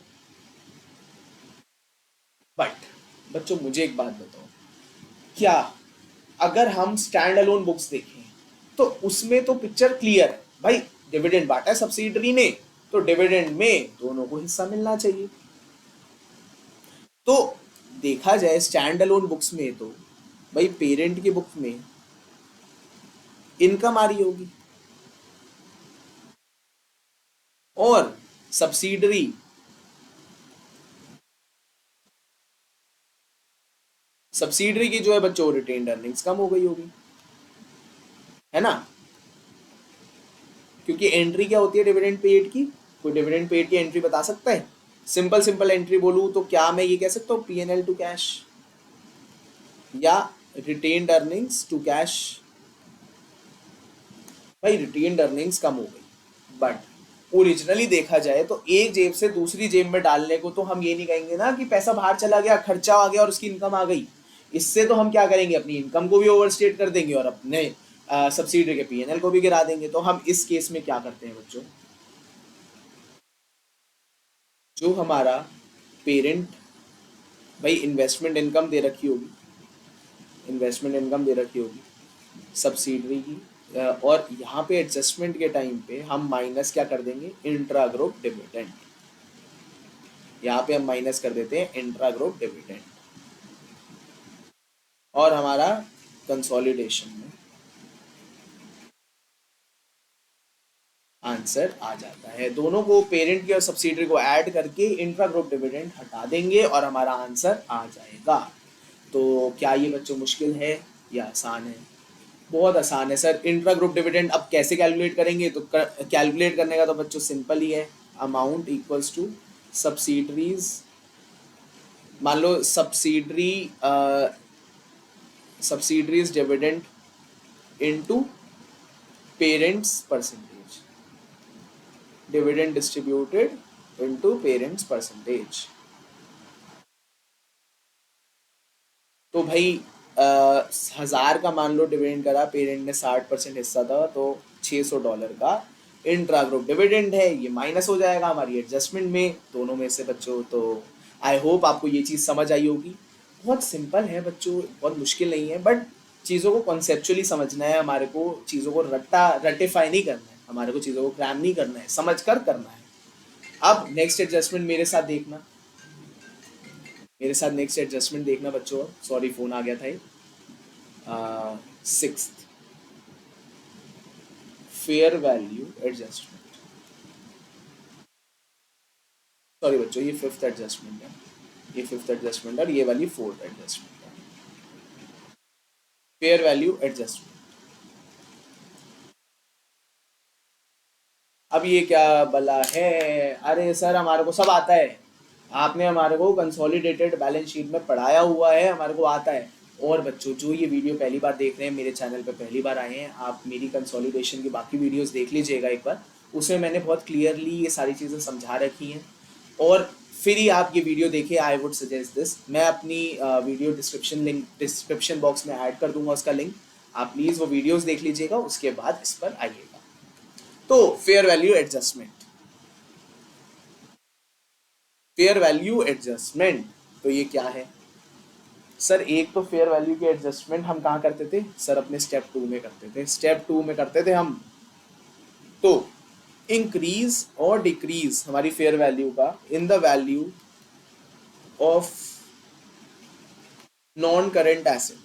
बट बच्चों मुझे एक बात बताओ, क्या अगर हम स्टैंड अलोन बुक्स देखें तो उसमें तो पिक्चर क्लियर है भाई, डिविडेंड बांटा है सब्सिडरी ने तो डिविडेंड में दोनों को हिस्सा मिलना चाहिए। तो देखा जाए स्टैंड अलोन बुक्स में तो भाई पेरेंट की बुक में इनकम आ रही होगी और सब्सिडरी सब्सिडरी की जो है बच्चों रिटेन्ड अर्निंग्स कम हो गई होगी, है ना? क्योंकि एंट्री क्या होती है डिविडेंड पेड की? कोई डिविडेंड पेड की एंट्री बता सकता है? सिंपल सिंपल एंट्री बोलूं तो क्या मैं ये कह सकता हूँ पीएनएल टू कैश या रिटेन्ड अर्निंग्स टू कैश? भाई रिटेन्ड अर्निंग्स कम हो गई, बट ओरिजिनली देखा जाए तो एक जेब से दूसरी जेब में डालने को तो हम ये नहीं कहेंगे ना कि पैसा बाहर चला गया, खर्चा आ गया और उसकी इनकम आ गई। इससे तो हम क्या करेंगे, अपनी इनकम को भी ओवरस्टेट कर देंगे और अपने सब्सिडी के पीएनएल को भी गिरा देंगे। तो हम इस केस में क्या करते हैं बच्चों, जो हमारा पेरेंट भाई इन्वेस्टमेंट इनकम दे रखी होगी, इन्वेस्टमेंट इनकम दे रखी होगी, सब्सिडरी की, और यहाँ पे एडजस्टमेंट के टाइम पे हम माइनस क्या कर देंगे, इंट्रा ग्रुप डिविडेंड। यहाँ पे हम माइनस कर देते हैं इंट्रा ग्रुप डिविडेंड, और हमारा कंसोलिडेशन में आंसर आ जाता है। दोनों को, पेरेंट की और सब्सिडरी को ऐड करके इंट्रा ग्रुप डिविडेंड हटा देंगे और हमारा आंसर आ जाएगा। तो क्या ये बच्चों मुश्किल है या आसान है? बहुत आसान है सर। इंट्रा ग्रुप डिविडेंड अब कैसे कैलकुलेट करेंगे? तो कैलकुलेट करने का तो बच्चों सिंपल ही है, अमाउंट इक्वल्स टू सब्सिडरीज, मान लो subsidiaries dividend into parents percentage, dividend distributed into parents percentage. तो भाई 1000 का मान लो डिविडेंड करा, पेरेंट ने 60% हिस्सा था, तो $600 का इंट्रा ग्रुप डिविडेंड है, ये माइनस हो जाएगा हमारी एडजस्टमेंट में, दोनों में से बच्चों। तो आई होप आपको ये चीज़ समझ आई होगी। बहुत सिंपल है बच्चों, बहुत मुश्किल नहीं है, बट चीज़ों को कॉन्सेप्चुअली समझना है हमारे को, चीज़ों को रटिफाई नहीं करना है हमारे को, चीज़ों को क्रैम नहीं करना है, समझ कर करना है। अब नेक्स्ट एडजस्टमेंट मेरे साथ देखना, मेरे साथ नेक्स्ट एडजस्टमेंट देखना बच्चों। सॉरी फोन आ गया था। 6th fair value adjustment, sorry बच्चों ये 5th एडजस्टमेंट है, ये 5th एडजस्टमेंट और ये वाली 4th एडजस्टमेंट है, फेयर वैल्यू एडजस्टमेंट। अब ये क्या बला है? अरे सर हमारे को सब आता है, आपने हमारे को कंसोलिडेटेड बैलेंस शीट में पढ़ाया हुआ है, हमारे को आता है। और बच्चों जो ये वीडियो पहली बार देख रहे हैं, मेरे चैनल पे पहली बार आए हैं, आप मेरी कंसोलिडेशन की बाकी वीडियोस देख लीजिएगा एक बार, उसमें मैंने बहुत क्लियरली ये सारी चीज़ें समझा रखी हैं। और फिर ही आप ये वीडियो देखें, आई वुड सजेस्ट दिस। मैं अपनी वीडियो डिस्क्रिप्शन बॉक्स में ऐड कर दूंगा उसका लिंक, आप प्लीज़ वो वीडियोस देख लीजिएगा, उसके बाद इस पर आइएगा। तो fair value adjustment, fair value adjustment, तो ये क्या है सर? एक तो फेयर वैल्यू की एडजस्टमेंट हम कहाँ करते थे सर? अपने स्टेप 2 में करते थे, स्टेप 2 में करते थे हम। तो इंक्रीज और डिक्रीज हमारी फेयर वैल्यू का in the value of non current asset.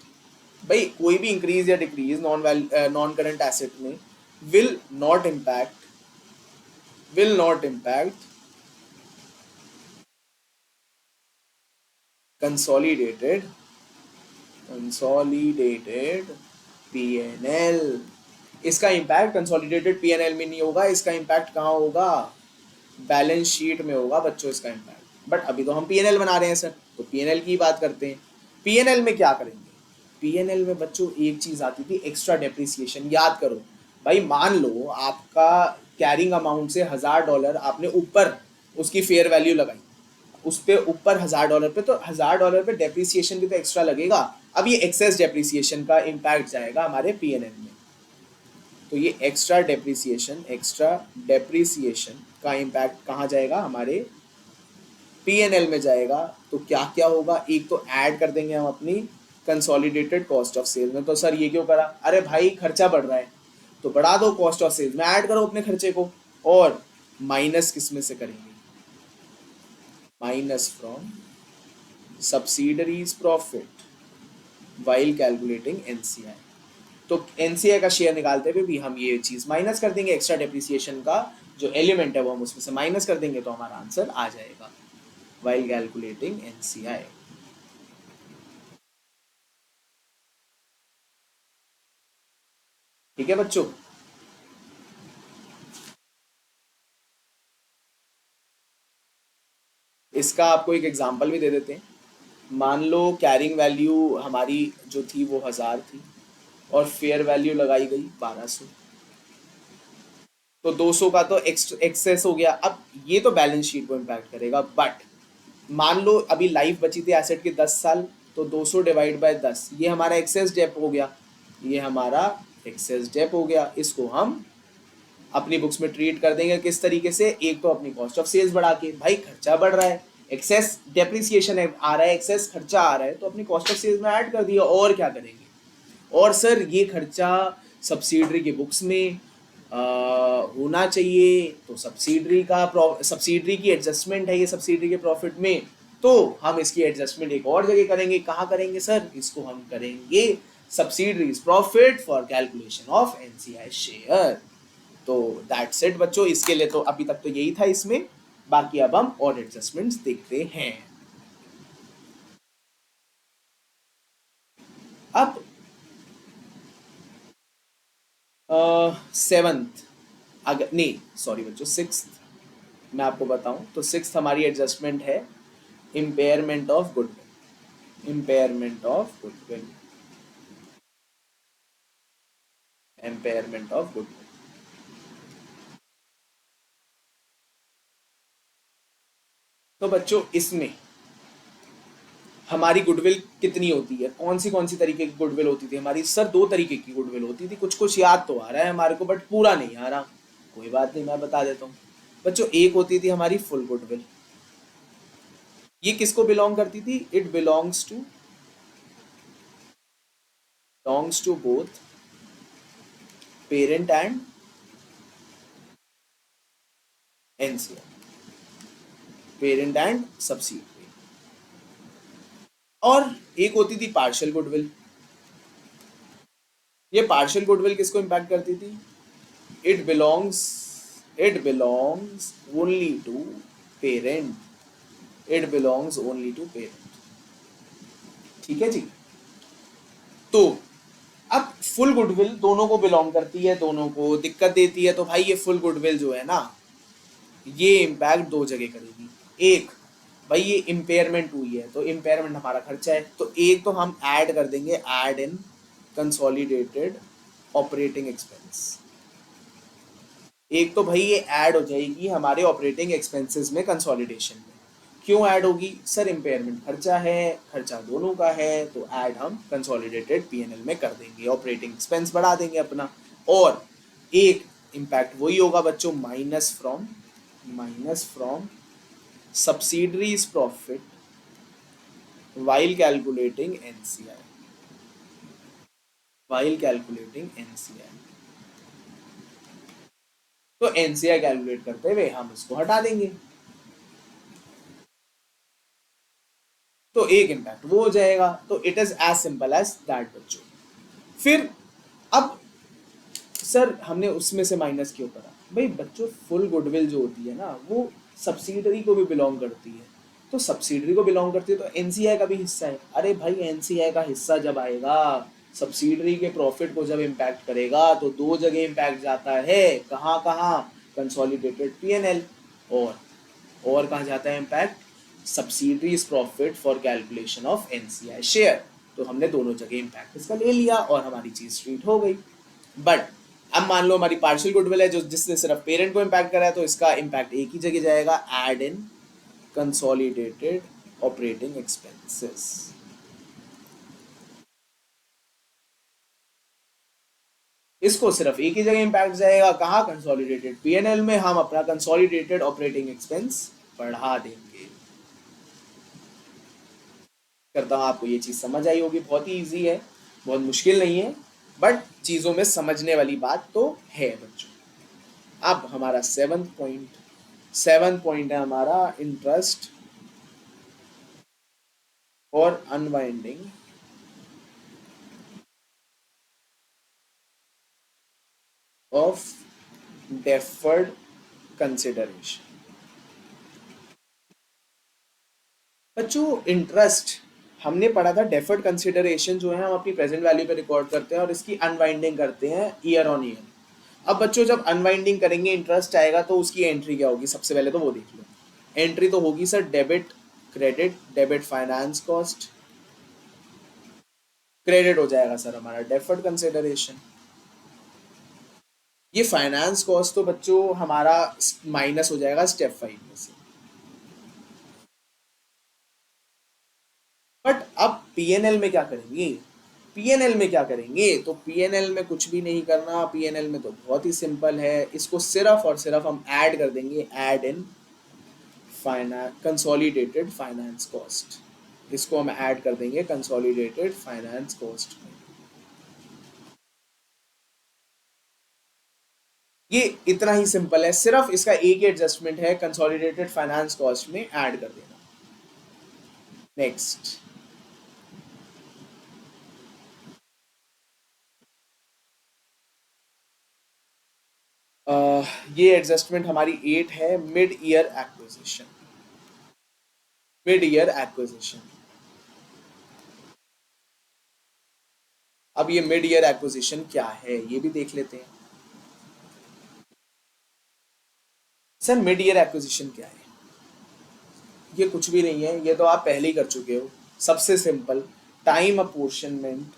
भाई कोई भी इंक्रीज या डिक्रीज नॉन करेंट एसेट में will not impact consolidated P&L। इसका इम्पैक्ट कंसोलिडेटेड P&L में नहीं होगा, इसका इम्पैक्ट कहाँ होगा? बैलेंस शीट में होगा बच्चों इसका इम्पैक्ट। बट अभी तो हम P&L बना रहे हैं सर, तो P&L की बात करते हैं। P&L में क्या करेंगे? P&L में बच्चों एक चीज आती थी, एक्स्ट्रा डेप्रिसिएशन। याद करो भाई, मान लो आपका कैरिंग अमाउंट से $1000 आपने ऊपर उसकी फेयर वैल्यू लगाई, उस पे ऊपर $1000 पे, तो $1000 पे डेप्रिसिएशन भी तो एक्स्ट्रा लगेगा। अब ये एक्सेस डेप्रिसिएशन का इम्पैक्ट जाएगा हमारे P&L में। तो ये एक्स्ट्रा डेप्रिसिएशन का इम्पैक्ट कहाँ जाएगा? हमारे P&L में जाएगा। तो क्या क्या होगा? एक तो ऐड कर देंगे हम अपनी कंसोलिडेटेड कॉस्ट ऑफ सेल में। तो सर ये क्यों करा? अरे भाई खर्चा बढ़ रहा है, तो बढ़ा दो कॉस्ट ऑफ सेल्स में, ऐड करो अपने खर्चे को। और माइनस किस में से करेंगे? Minus from subsidiaries profit while calculating NCI। तो NCI का शेयर निकालते हुए भी हम ये चीज माइनस कर देंगे, एक्स्ट्रा डेप्रिसिएशन का जो एलिमेंट है वो हम उसमें से माइनस कर देंगे, तो हमारा आंसर आ जाएगा वाइल कैलकुलेटिंग NCI। ठीक है बच्चों? इसका आपको एक एग्जांपल भी दे देते हैं। मान लो कैरिंग वैल्यू हमारी जो थी वो 1000 थी और फेयर वैल्यू लगाई गई 1200, तो 200 का तो एक्सेस हो गया। अब ये तो बैलेंस शीट को इम्पैक्ट करेगा, बट मान लो अभी लाइफ बची थी एसेट की 10 साल, तो 200 डिवाइड बाय 10, ये हमारा एक्सेस डेप हो गया, ये हमारा एक्सेस डेप हो गया। इसको हम अपनी बुक्स में ट्रीट कर देंगे किस तरीके से? एक तो अपनी कॉस्ट ऑफ सेल्स बढ़ा के, भाई खर्चा बढ़ रहा है, एक्सेस डेप्रिसिएशन आ रहा है, एक्सेस खर्चा आ रहा है, तो अपनी कॉस्ट ऑफ सेल्स में ऐड कर दिया। और क्या करेंगे? और सर ये खर्चा सब्सिडरी के बुक्स में होना चाहिए, तो सब्सिडरी की एडजस्टमेंट है ये सब्सिडरी के प्रॉफिट में, तो हम इसकी एडजस्टमेंट एक और जगह करेंगे। कहाँ करेंगे सर? इसको हम करेंगे subsidiaries profit for calculation of NCI share. तो दैट्स इट बच्चों, इसके लिए तो अभी तक तो यही था इसमें, बाकी अब हम और एडजस्टमेंट्स देखते हैं। अब सेवंथ, अगर नहीं सॉरी बच्चों, सिक्स्थ मैं आपको बताऊं तो सिक्स्थ हमारी एडजस्टमेंट है impairment of goodwill. Impairment of goodwill, impairment of goodwill. तो बच्चों इसमें हमारी गुडविल कितनी होती है, कौन सी तरीके की गुडविल होती थी हमारी? सर दो तरीके की गुडविल होती थी, कुछ कुछ याद तो आ रहा है हमारे को बट पूरा नहीं आ रहा, कोई बात नहीं मैं बता देता हूँ बच्चों। एक होती थी हमारी फुल गुडविल, ये किसको बिलोंग करती थी? It belongs to both parent and NCI, parent and subsidiary. और एक होती थी पार्शियल गुडविल, ये पार्शियल गुडविल किसको इम्पैक्ट करती थी? It belongs it belongs only to parent, it belongs only to parent. ठीक है जी। तो अब फुल गुडविल दोनों को बिलोंग करती है, दोनों को दिक्कत देती है, तो भाई ये फुल गुडविल जो है ना, ये इम्पैक्ट दो जगह करेगी। एक, भाई ये इम्पेयरमेंट हुई है तो इम्पेयरमेंट हमारा खर्चा है, तो एक तो हम ऐड कर देंगे, add in consolidated operating expense. एक तो भाई ये ऐड हो जाएगी हमारे ऑपरेटिंग एक्सपेंसेस में, कंसोलिडेशन में। क्यों ऐड होगी? सर इम्पेयरमेंट खर्चा है, खर्चा दोनों का है, तो ऐड हम कंसोलिडेटेड पीएनएल में कर देंगे, ऑपरेटिंग एक्सपेंस बढ़ा देंगे अपना। और एक इम्पैक्ट वही होगा बच्चों, minus from subsidiaries profit while calculating NCI, while calculating NCI। तो NCI कैलकुलेट करते हुए हम इसको हटा देंगे, तो एक इम्पैक्ट वो हो जाएगा। तो it is as simple as that बच्चों। फिर अब सर हमने उसमें से माइनस क्यों करा? भाई बच्चों फुल गुडविल जो होती है ना, वो सब्सिडरी को भी बिलोंग करती है, तो सब्सिडरी को बिलोंग करती है तो एनसीआई का भी हिस्सा है। अरे भाई एनसीआई का हिस्सा जब आएगा, सब्सिडरी के प्रॉफिट को जब इम्पैक्ट करेगा, तो दो जगह इम्पैक्ट जाता है, कहाँ कहाँ? कंसोलिडेटेड पीएनएल, और कहाँ जाता है impact? Subsidiaries profit for calculation of NCI share. तो हमने दोनों जगह इम्पैक्ट इसका ले लिया और हमारी चीज ट्रीट हो गई। बट अब मान लो हमारी पार्शियल गुडविल है जो जिसने सिर्फ पेरेंट को इम्पैक्ट करा है, तो इसका इम्पैक्ट एक ही जगह जाएगा, add in consolidated operating expenses. इसको सिर्फ एक ही जगह इम्पैक्ट जाएगा, कहाँ? कंसोलिडेटेड पीएनएल में। हम अपना कंसोलिडेटेड ऑपरेटिंग एक्सपेंस बढ़ा देंगे। करता हूँ आपको ये चीज समझ आई होगी, बहुत ही इजी है, बहुत मुश्किल नहीं है, बट चीजों में समझने वाली बात तो है बच्चों। अब हमारा सेवन पॉइंट है हमारा इंटरेस्ट और अनवाइंडिंग ऑफ डेफर्ड कंसिडरेशन। बच्चों इंटरेस्ट हमने पढ़ा था, डेफर्ड कंसिडरेशन जो है हम अपनी प्रेजेंट वैल्यू पे रिकॉर्ड करते हैं और इसकी अनवाइंडिंग करते हैं ईयर ऑन ईयर। अब बच्चों जब अनवाइंडिंग करेंगे इंटरेस्ट आएगा, तो उसकी एंट्री क्या होगी? सबसे पहले तो वो देख लो। एंट्री तो होगी sir debit credit, debit finance cost, credit हो जाएगा सर हमारा डेफर्ड कंसिडरेशन। ये फाइनेंस कॉस्ट तो बच्चों हमारा माइनस हो जाएगा स्टेप 5 में से। बट अब पीएनएल में क्या करेंगे? पीएनएल में क्या करेंगे? तो पीएनएल में कुछ भी नहीं करना, पीएनएल में तो बहुत ही सिंपल है, इसको सिर्फ और सिर्फ हम ऐड कर देंगे, add in consolidated finance cost. इसको हम ऐड कर देंगे कंसोलिडेटेड फाइनेंस कॉस्ट में। ये इतना ही सिंपल है, सिर्फ इसका एक ही एडजस्टमेंट है, कंसोलिडेटेड फाइनेंस कॉस्ट में ऐड कर देना। नेक्स्ट, ये एडजस्टमेंट हमारी 8 है, mid year acquisition. Mid year acquisition, अब ये मिड ईयर एक्विजिशन क्या है ये भी देख लेते हैं। सर मिड ईयर एक्विजिशन क्या है? ये कुछ भी नहीं है, ये तो आप पहले ही कर चुके हो। सबसे simple, time apportionment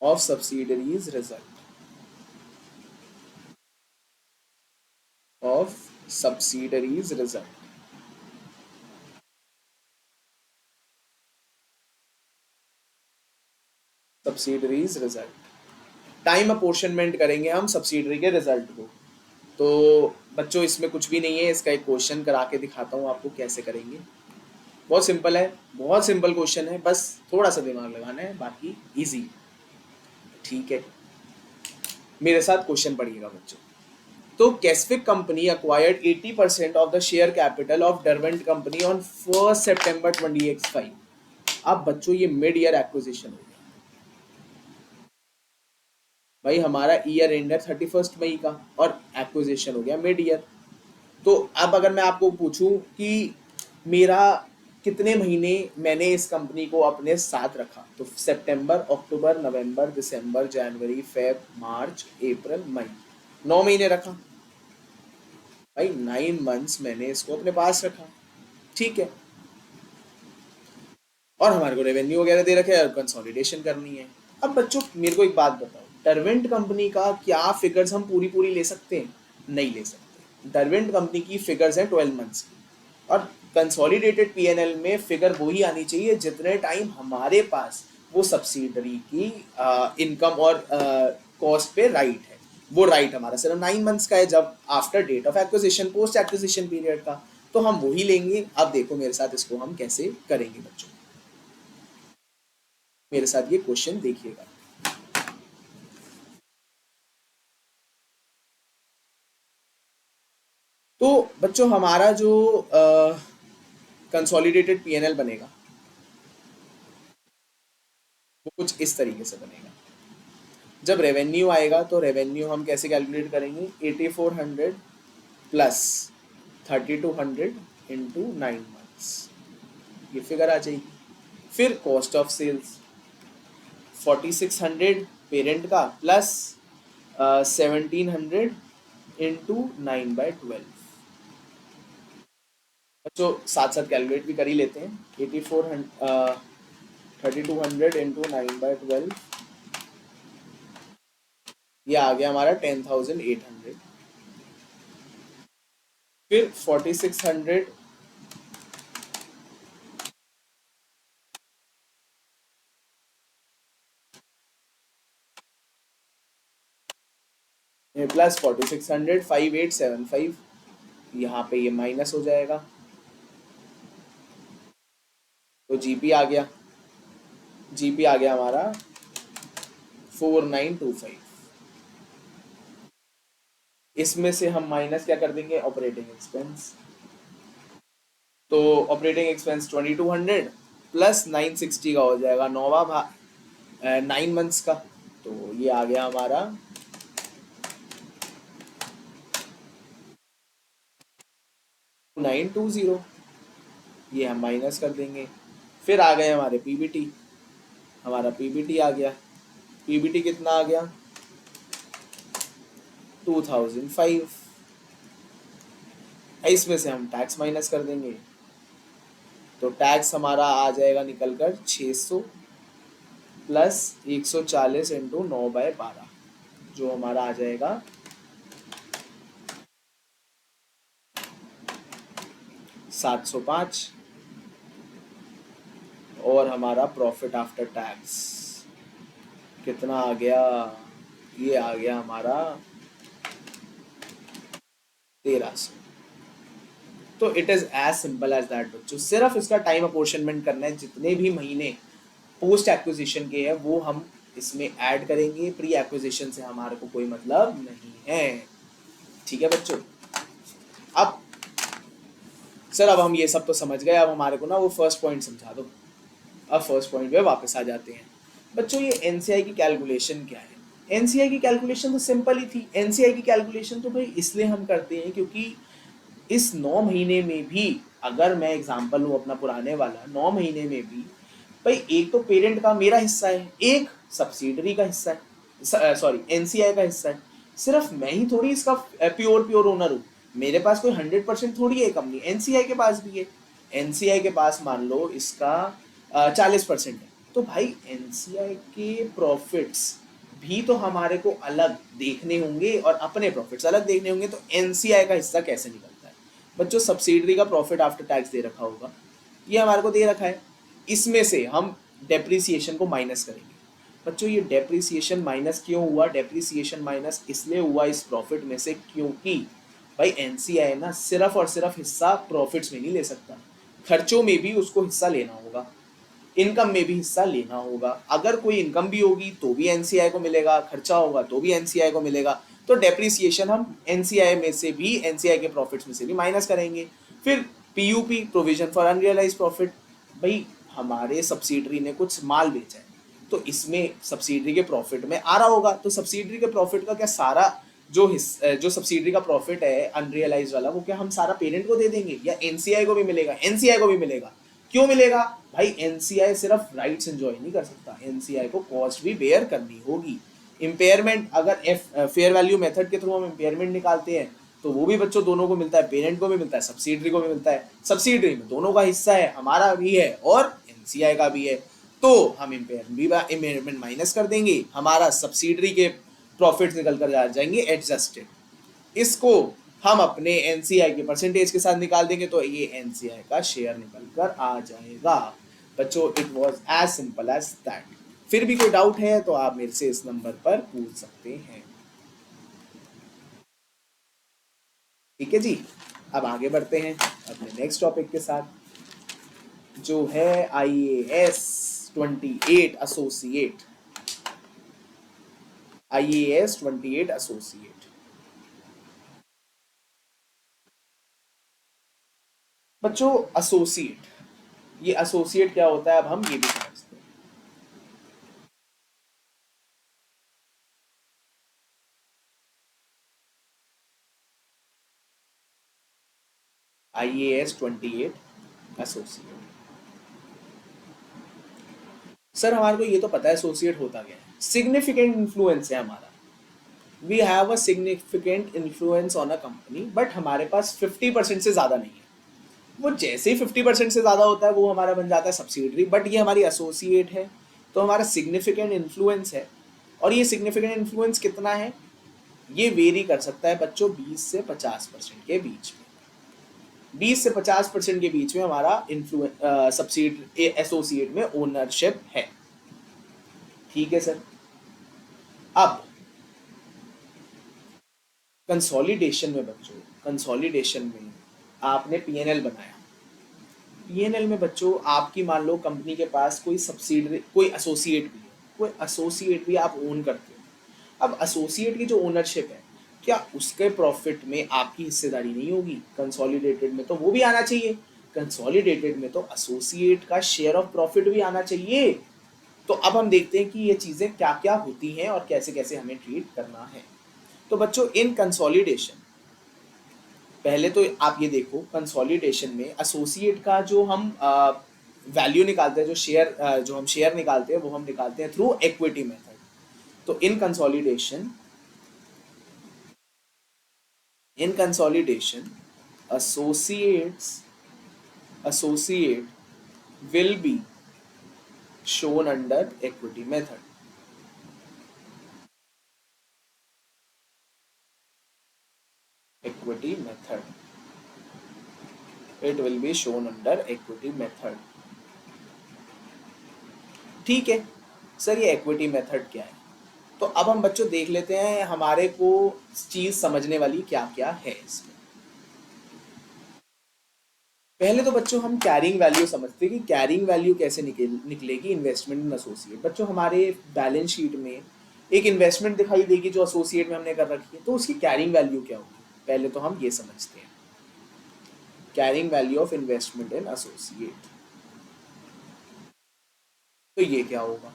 of subsidiaries result, of subsidiaries result. Subsidiaries result, time apportionment करेंगे हम सब्सिडरी के रिजल्ट को। तो बच्चों इसमें कुछ भी नहीं है, इसका एक क्वेश्चन करा के दिखाता हूँ आपको कैसे करेंगे। बहुत सिंपल है, बहुत सिंपल क्वेश्चन है, बस थोड़ा सा दिमाग लगाना है, बाकी इजी। ठीक है, मेरे साथ क्वेश्चन पढ़िएगा बच्चों। तो कैस्फिक company acquired 80% of the share capital of Derwent Company on 1st September 2025। अब बच्चों ये मिड ईयर एक्विजिशन हो गया भाई, हमारा ईयर एंड है 31 मई का और एक्विजिशन हो गया मिड ईयर। तो अब अगर मैं आपको पूछूं कि मेरा कितने महीने मैंने इस कंपनी को अपने साथ रखा, तो सितंबर, अक्टूबर, नवंबर, दिसंबर, जनवरी, फेब, मार्च, अप्रैल, मई, 9 महीने रखा भाई। 9 मंथ्स मैंने इसको अपने पास रखा। ठीक है, और हमारे को रेवेन्यू वगैरह दे रखे हैं और कंसोलिडेशन करनी है। अब बच्चों मेरे को एक बात बताओ, डरवेंट कंपनी का क्या फिगर्स हम पूरी पूरी ले सकते हैं? नहीं ले सकते। डरवेंट कंपनी की फिगर्स हैं 12 मंथ्स की, और कंसोलिडेटेड पीएनएल में फिगर वही आनी चाहिए जितने टाइम हमारे पास वो सब्सिडरी की इनकम और कॉस्ट पे राइट है। वो राइट हमारा सिर्फ 9 मंथ्स का है, जब after date of acquisition, post acquisition period का, तो हम वही लेंगे। अब देखो मेरे साथ इसको हम कैसे करेंगे बच्चों, मेरे साथ ये क्वेश्चन देखिएगा। तो बच्चों हमारा जो कंसोलिडेटेड पीएनएल बनेगा वो कुछ इस तरीके से बनेगा। जब रेवेन्यू आएगा तो रेवेन्यू हम कैसे कैलकुलेट करेंगे? 8400 प्लस 3200 इंटू 9 मंथ्स, ये फिगर आ जाएगी। फिर कॉस्ट ऑफ सेल्स 4600 पेरेंट का प्लस 1700 इंटू 9/12। बच्चों साथ साथ कैलकुलेट भी कर ही लेते हैं। 3200 इंटू 9/12, ये आ गया हमारा 10,800। फिर 4600 प्लस 4600, 5875, यहाँ पे ये माइनस हो जाएगा, तो जीपी आ गया। जीपी आ गया हमारा 4925। इसमें से हम माइनस क्या कर देंगे? Operating expense. तो ऑपरेटिंग एक्सपेंस 2200 प्लस 960 का हो जाएगा 9 मंथ्स का, तो ये आ गया हमारा 920, ये हम माइनस कर देंगे। फिर आ गए हमारे पीबीटी, हमारा पीबीटी आ गया। पीबीटी कितना आ गया? 2005। इसमें से हम टैक्स माइनस कर देंगे, तो टैक्स हमारा आ जाएगा निकल कर 600 प्लस 140 इंटू 9/12, जो हमारा आ जाएगा 705। और हमारा प्रॉफिट आफ्टर टैक्स कितना आ गया? ये आ गया हमारा 1300। तो it is as simple as that बच्चों, सिर्फ इसका टाइम अपोर्शनमेंट करना है, जितने भी महीने पोस्ट एक्विजिशन के हैं वो हम इसमें ऐड करेंगे, प्री एक्विजिशन से हमारे को कोई मतलब नहीं है। ठीक है बच्चों। अब सर अब हम ये सब तो समझ गए, अब हमारे को ना वो फर्स्ट पॉइंट समझा दो। अब फर्स्ट पॉइंट पे वापस आ जाते हैं बच्चों। ये एनसीआई की कैलकुलेशन क्या है? एनसीआई की कैलकुलेशन तो सिंपल ही थी। एनसीआई की कैलकुलेशन तो भाई इसलिए हम करते हैं क्योंकि इस 9 महीने में भी, अगर मैं एग्जांपल लूँ अपना पुराने वाला, 9 महीने में भी भाई एक तो पेरेंट का मेरा हिस्सा है, एक सब्सिडरी का हिस्सा है, सॉरी एनसीआई का हिस्सा है। सिर्फ मैं ही थोड़ी इसका प्योर प्योर ओनर हूँ। मेरे पास कोई 100% थोड़ी है कंपनी, एनसीआई के पास भी है। एनसीआई के पास मान लो इसका 40% है। तो भाई एनसीआई के प्रॉफिट्स भी तो हमारे को अलग देखने होंगे और अपने प्रॉफिट्स अलग देखने होंगे। तो एनसीआई का हिस्सा कैसे निकलता है बच्चों? सब्सिडरी का प्रॉफिट आफ्टर टैक्स दे रखा होगा, ये हमारे को दे रखा है। इसमें से हम डेप्रिसिएशन को माइनस करेंगे। बच्चों ये डेप्रिसिएशन माइनस क्यों हुआ? डेप्रिसिएशन माइनस इसलिए हुआ इस प्रॉफिट में से क्योंकि भाई एनसीआई ना सिर्फ और सिर्फ हिस्सा प्रॉफिट्स में नहीं ले सकता, खर्चों में भी उसको हिस्सा लेना होगा, इनकम में भी हिस्सा लेना होगा। अगर कोई इनकम भी होगी तो भी एनसीआई को मिलेगा, खर्चा होगा तो भी एनसीआई को मिलेगा। तो डेप्रिसिएशन हम एनसीआई में से भी, एनसीआई के प्रॉफिट्स में से भी माइनस करेंगे। फिर PUP, provision for unrealised profit, भाई हमारे सब्सिडरी ने कुछ माल बेचा है तो इसमें सब्सिडरी के प्रॉफिट में आ रहा होगा। तो सब्सिडरी के प्रॉफिट का क्या सारा जो सब्सिडरी का प्रॉफिट है अनरियलाइज वाला, वो क्या हम सारा पेरेंट को दे देंगे या एनसीआई को भी मिलेगा? एनसीआई को भी मिलेगा। क्यों मिलेगा भाई? एनसीआई सिर्फ राइट्स एंजॉय नहीं कर सकता, एनसीआई को कॉस्ट भी बेयर करनी होगी। इम्पेयरमेंट, अगर फेयर वैल्यू मेथड के थ्रू हम इम्पेयरमेंट निकालते हैं तो वो भी बच्चों दोनों को मिलता है, पेरेंट को भी मिलता है, सब्सिडरी को भी मिलता है। सब्सिडरी में दोनों का हिस्सा है, हमारा भी है और एनसीआई का भी है। तो हम इम्पेयरमेंट माइनस कर देंगे, हमारा सब्सिडरी के प्रॉफिट निकल कर जाएंगे एडजस्टेड। इसको हम अपने एनसीआई के परसेंटेज के साथ निकाल देंगे तो ये एनसीआई का शेयर निकल कर आ जाएगा। बच्चों it was as simple as that. फिर भी कोई डाउट है तो आप मेरे से इस नंबर पर पूछ सकते हैं। ठीक है जी। अब आगे बढ़ते हैं अपने नेक्स्ट टॉपिक के साथ, जो है IAS 28 एसोसिएट। IAS 28 associate. बच्चों एसोसिएट, ये एसोसिएट क्या होता है अब हम ये भी समझते हैं। IAS 28 associate. सर हमारे को ये तो पता है एसोसिएट होता क्या है, सिग्निफिकेंट इन्फ्लुएंस है हमारा। We have a significant influence on a company, but हमारे पास 50% से ज्यादा नहीं है। वो जैसे ही 50% से ज्यादा होता है वो हमारा बन जाता है सब्सिडरी, बट ये हमारी एसोसिएट है तो हमारा सिग्निफिकेंट इन्फ्लुएंस है। और ये सिग्निफिकेंट इन्फ्लुएंस कितना है? ये वेरी कर सकता है बच्चों 20 से 50% के बीच में। 20 से 50% के बीच में हमारा इन्फ्लुएंस सब्सिडरी एसोसिएट में ओनरशिप है। ठीक है सर। अब कंसोलिडेशन में बच्चों, कंसोलिडेशन में आपने पीएनएल बनाया। पीएनएल में बच्चों आपकी मान लो कंपनी के पास कोई सब्सिडरी, कोई एसोसिएट भी है, कोई एसोसिएट भी आप ओन करते हो। अब एसोसिएट की जो ओनरशिप है, क्या उसके प्रॉफिट में आपकी हिस्सेदारी नहीं होगी? कंसोलिडेटेड में तो वो भी आना चाहिए। कंसोलिडेटेड में तो एसोसिएट का शेयर ऑफ प्रॉफिट भी आना चाहिए। तो अब हम देखते हैं कि ये चीजें क्या क्या होती हैं और कैसे कैसे हमें ट्रीट करना है। तो बच्चों इन कंसोलिडेशन, पहले तो आप ये देखो कंसोलिडेशन में एसोसिएट का जो हम वैल्यू निकालते हैं, जो शेयर जो हम शेयर निकालते हैं वो हम निकालते हैं थ्रू इक्विटी मेथड। तो इन consolidation associate will be shown under equity method। equity method, it will be shown under equity method। ठीक है सर, ये इक्विटी मेथड क्या है? तो अब हम बच्चों देख लेते हैं हमारे को चीज समझने वाली क्या क्या है इसमें। पहले तो बच्चों हम कैरिंग वैल्यू समझते हैं कि कैरिंग वैल्यू कैसे निकलेगी इन्वेस्टमेंट इन एसोसिएट। बच्चों हमारे बैलेंस शीट में एक इन्वेस्टमेंट दिखाई देगी जो एसोसिएट में हमने कर रखी है, तो उसकी कैरिंग वैल्यू क्या होगी, पहले तो हम ये समझते हैं। Carrying value of investment in associate, तो ये क्या होगा,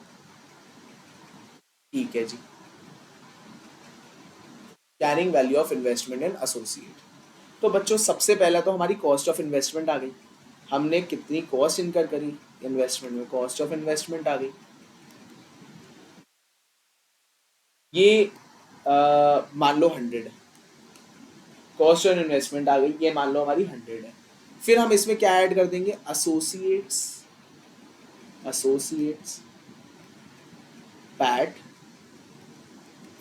ठीक है जी, carrying value of investment in associate. तो बच्चों सबसे पहला तो हमारी कॉस्ट ऑफ इन्वेस्टमेंट आ गई, हमने कितनी कॉस्ट इनकर करी इन्वेस्टमेंट में, कॉस्ट ऑफ इन्वेस्टमेंट आ गई। ये मान लो 100 है, कॉस्ट ऑफ इन्वेस्टमेंट आ गई, ये मान लो हमारी 100 है। फिर हम इसमें क्या ऐड कर देंगे, associates, associates PAT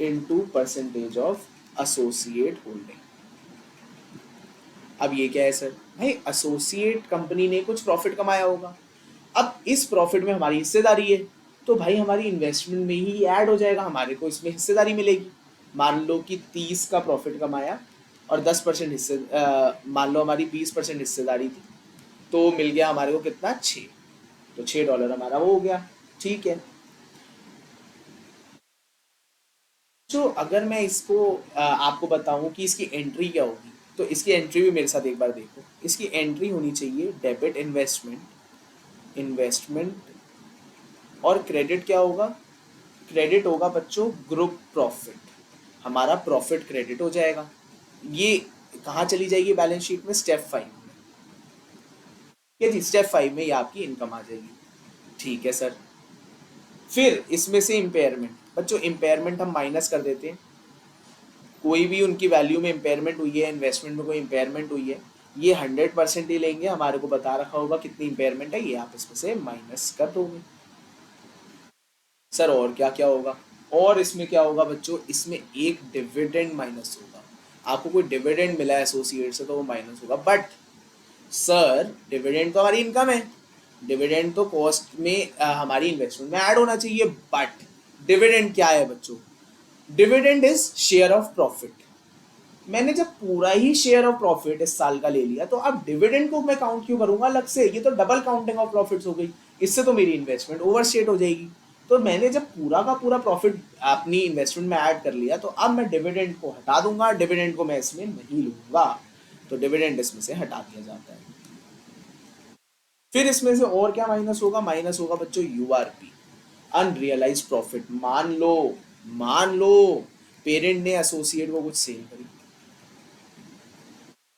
into percentage of associate holding. अब ये क्या है सर, भाई एसोसिएट कंपनी ने कुछ प्रॉफिट कमाया होगा, अब इस प्रॉफिट में हमारी हिस्सेदारी है, तो भाई हमारी इन्वेस्टमेंट में ही ऐड हो जाएगा, हमारे को इसमें हिस्सेदारी मिलेगी। मान लो कि 30 का प्रॉफिट कमाया और 10% हिस्से मान लो हमारी 20% हिस्सेदारी थी, तो मिल गया हमारे को कितना, 6, तो $6 हमारा वो हो गया, ठीक है। तो अगर मैं इसको आपको बताऊं कि इसकी एंट्री क्या होगी, तो इसकी एंट्री भी मेरे साथ एक बार देखो। इसकी एंट्री होनी चाहिए डेबिट इन्वेस्टमेंट, इन्वेस्टमेंट, और क्रेडिट क्या होगा, क्रेडिट होगा बच्चों ग्रुप प्रॉफिट, हमारा प्रॉफिट क्रेडिट हो जाएगा। ये कहाँ चली जाएगी बैलेंस शीट में, स्टेप 5 में, ये जी स्टेप 5 में ये आपकी इनकम आ जाएगी, ठीक है सर। फिर इसमें से इम्पेयरमेंट, बच्चों इम्पेयरमेंट हम माइनस कर देते हैं, कोई भी उनकी वैल्यू में इम्पेयरमेंट हुई है, इन्वेस्टमेंट में कोई इम्पेयरमेंट हुई है, ये 100% ही लेंगे, हमारे को बता रखा होगा कितनी इम्पेयरमेंट है, ये आप इसमें से माइनस कर दोगे। सर और क्या क्या होगा, और इसमें क्या होगा बच्चों, इसमें एक डिविडेंड माइनस होगा, आपको कोई डिविडेंड मिला है एसोसिएट से तो वो माइनस होगा। बट सर डिविडेंड तो हमारी इनकम है, डिविडेंड तो कॉस्ट में हमारी इन्वेस्टमेंट में ऐड होना चाहिए, बट डिविडेंड क्या है बच्चों, dividend is share of profit. मैंने जब पूरा ही शेयर ऑफ प्रॉफिट इस साल का ले लिया, तो अब डिविडेंड को मैं काउंट क्यों करूंगा अलग से, ये तो डबल काउंटिंग ऑफ प्रॉफिट्स हो गई, इससे तो मेरी इन्वेस्टमेंट ओवरस्टेट हो जाएगी। तो मैंने जब पूरा का पूरा प्रॉफिट अपनी इन्वेस्टमेंट में ऐड कर लिया, तो अब मैं डिविडेंड को हटा दूंगा, डिविडेंड को मैं इसमें नहीं लूंगा, तो डिविडेंड इसमें से हटा दिया जाता है। फिर इसमें से और क्या माइनस होगा, माइनस होगा बच्चों यूआरपी, अनरियलाइज प्रॉफिट। मान लो पेरेंट ने एसोसिएट को कुछ सेल करी,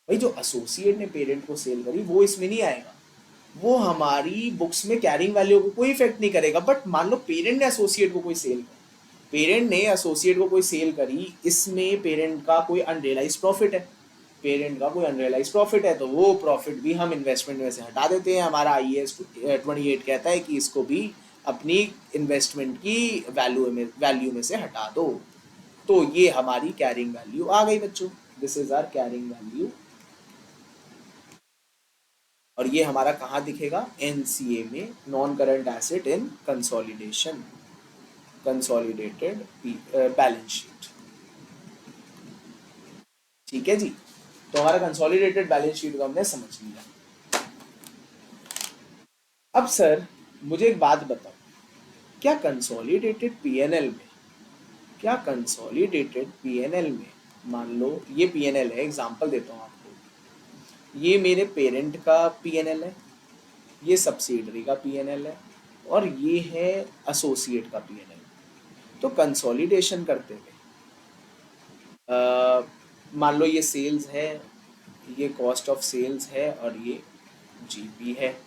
भाई जो एसोसिएट ने पेरेंट को सेल करी वो इसमें नहीं आएगा, वो हमारी बुक्स में कैरिंग वैल्यू को कोई इफेक्ट नहीं करेगा। बट मान लो पेरेंट ने एसोसिएट को कोई सेल करी, पेरेंट ने एसोसिएट को कोई सेल करी, इसमें पेरेंट का कोई अनरियलाइज प्रॉफिट है, पेरेंट का कोई अनरियलाइज प्रॉफिट है, तो वो प्रॉफिट भी हम इन्वेस्टमेंट में से हटा देते हैं। हमारा IAS 28 कहता है कि इसको भी अपनी इन्वेस्टमेंट की वैल्यू में से हटा दो, तो ये हमारी कैरिंग वैल्यू आ गई बच्चों, this is our carrying value. और ये हमारा कहाँ दिखेगा, NCA में, non current asset in consolidation, consolidated balance sheet, ठीक है जी। तो हमारा कंसोलिडेटेड बैलेंस शीट को हमने समझ लिया। अब सर मुझे एक बात बताओ, क्या कंसोलिडेटेड पीएनएल में, क्या कंसोलिडेटेड पीएनएल में, मान लो ये पीएनएल है, एग्जांपल देता हूँ आपको, ये मेरे पेरेंट का पीएनएल है, ये सब्सिडरी का पीएनएल है, और ये है एसोसिएट का पीएनएल। तो कंसोलिडेशन करते हुए मान लो ये सेल्स है, ये कॉस्ट ऑफ सेल्स है, और ये जीपी है।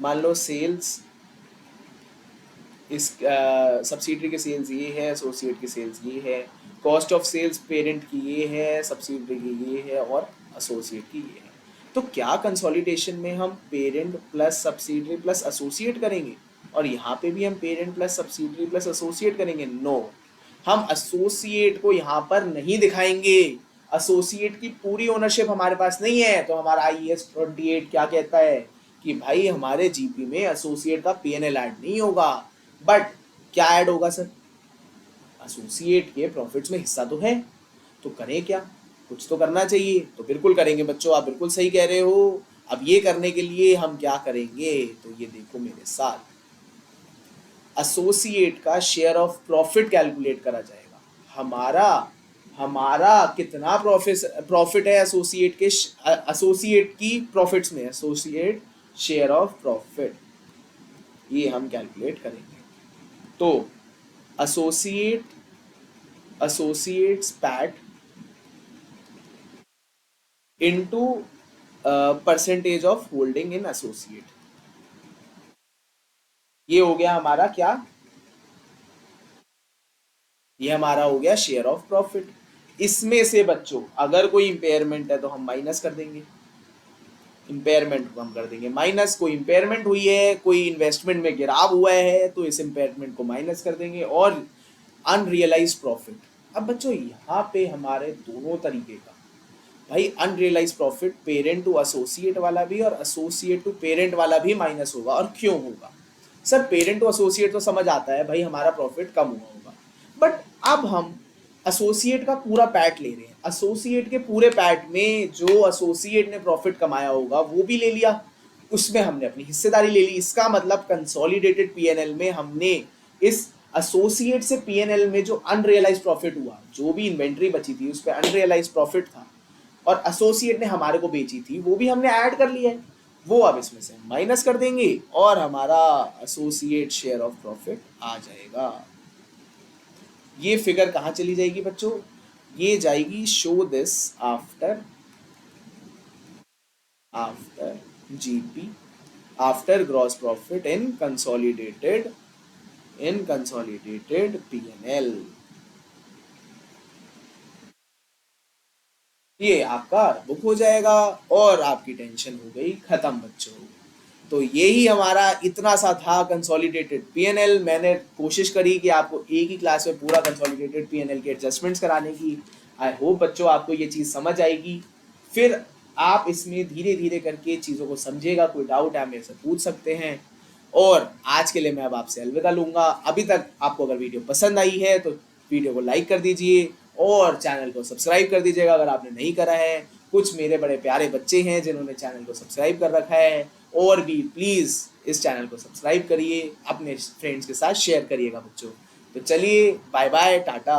मान लो सेल्स, इस सब्सिडरी के सेल्स ये है, एसोसिएट की सेल्स ये है, कॉस्ट ऑफ सेल्स पेरेंट की ये है, सब्सिडरी की ये है, और एसोसिएट की ये है। तो क्या कंसोलिडेशन में हम parent plus subsidiary plus associate करेंगे, और यहाँ पे भी हम parent plus subsidiary plus associate करेंगे? नो, हम एसोसिएट को यहाँ पर नहीं दिखाएंगे, एसोसिएट की पूरी ओनरशिप हमारे पास नहीं है। तो हमारा IAS 28 क्या कहता है कि भाई हमारे जीपी में एसोसिएट का पीएनएल ऐड नहीं होगा, बट क्या ऐड होगा सर, एसोसिएट के प्रॉफिट्स में हिस्सा तो है, तो करें क्या, कुछ तो करना चाहिए। तो बिल्कुल करेंगे बच्चों, आप बिल्कुल सही कह रहे हो, अब ये करने के लिए हम क्या करेंगे, तो ये देखो मेरे साथ, एसोसिएट का शेयर ऑफ प्रॉफिट कैलकुलेट करा जाएगा। हमारा हमारा कितना प्रॉफिट है एसोसिएट के, एसोसिएट की प्रॉफिट्स में, एसोसिएट शेयर ऑफ प्रॉफिट, ये हम कैलकुलेट करेंगे। तो associates PAT into percentage of holding in associate, ये हो गया हमारा क्या, ये हमारा हो गया शेयर ऑफ प्रॉफिट। इसमें से बच्चों अगर कोई इंपेयरमेंट है तो हम माइनस कर देंगे, इंपेयरमेंट को हम कर देंगे माइनस, कोई इंपेयरमेंट हुई है, कोई इन्वेस्टमेंट में गिराव हुआ है तो इस इंपेयरमेंट को माइनस कर देंगे। और अनरियलाइज प्रॉफिट, अब बच्चों यहाँ पे हमारे दोनों तरीके का, भाई unrealised profit parent to associate वाला भी और एसोसिएट टू पेरेंट वाला भी माइनस होगा। और क्यों होगा सर, पेरेंट टू एसोसिएट तो समझ आता है भाई, हमारा प्रॉफिट कम हुआ होगा, बट अब हम एसोसिएट का पूरा पैट ले रहे हैं, एसोसिएट के पूरे पैट में जो एसोसिएट ने प्रॉफिट कमाया होगा वो भी ले लिया, उसमें हमने अपनी हिस्सेदारी ले ली। इसका मतलब कंसोलिडेटेड पीएनएल में हमने इस एसोसिएट से पीएनएल में जो अनरियलाइज प्रॉफिट हुआ, जो भी इन्वेंट्री बची थी उस पर अनरियलाइज प्रॉफिट था और एसोसिएट ने हमारे को बेची थी, वो भी हमने ऐड कर लिया है, वो अब इसमें से माइनस कर देंगे और हमारा एसोसिएट शेयर ऑफ प्रॉफिट आ जाएगा। ये फिगर कहाँ चली जाएगी बच्चों, ये जाएगी show this after GP, after gross profit in consolidated PNL. ये आपका बुक हो जाएगा और आपकी टेंशन हो गई खत्म बच्चों। तो यही हमारा इतना सा था कंसोलिडेटेड पीएनएल। मैंने कोशिश करी कि आपको एक ही क्लास में पूरा कंसोलिडेटेड पीएनएल के एडजस्टमेंट्स कराने की। आई होप बच्चों आपको ये चीज़ समझ आएगी, फिर आप इसमें धीरे धीरे करके चीज़ों को समझेगा। कोई डाउट है आप मेरे से पूछ सकते हैं। और आज के लिए मैं अब आपसे अलविदा लूँगा। अभी तक आपको अगर वीडियो पसंद आई है तो वीडियो को लाइक कर दीजिए और चैनल को सब्सक्राइब कर दीजिएगा अगर आपने नहीं करा है। कुछ मेरे बड़े प्यारे बच्चे हैं जिन्होंने चैनल को सब्सक्राइब कर रखा है, और भी प्लीज़ इस चैनल को सब्सक्राइब करिए, अपने फ्रेंड्स के साथ शेयर करिएगा बच्चों। तो चलिए बाय बाय, टाटा।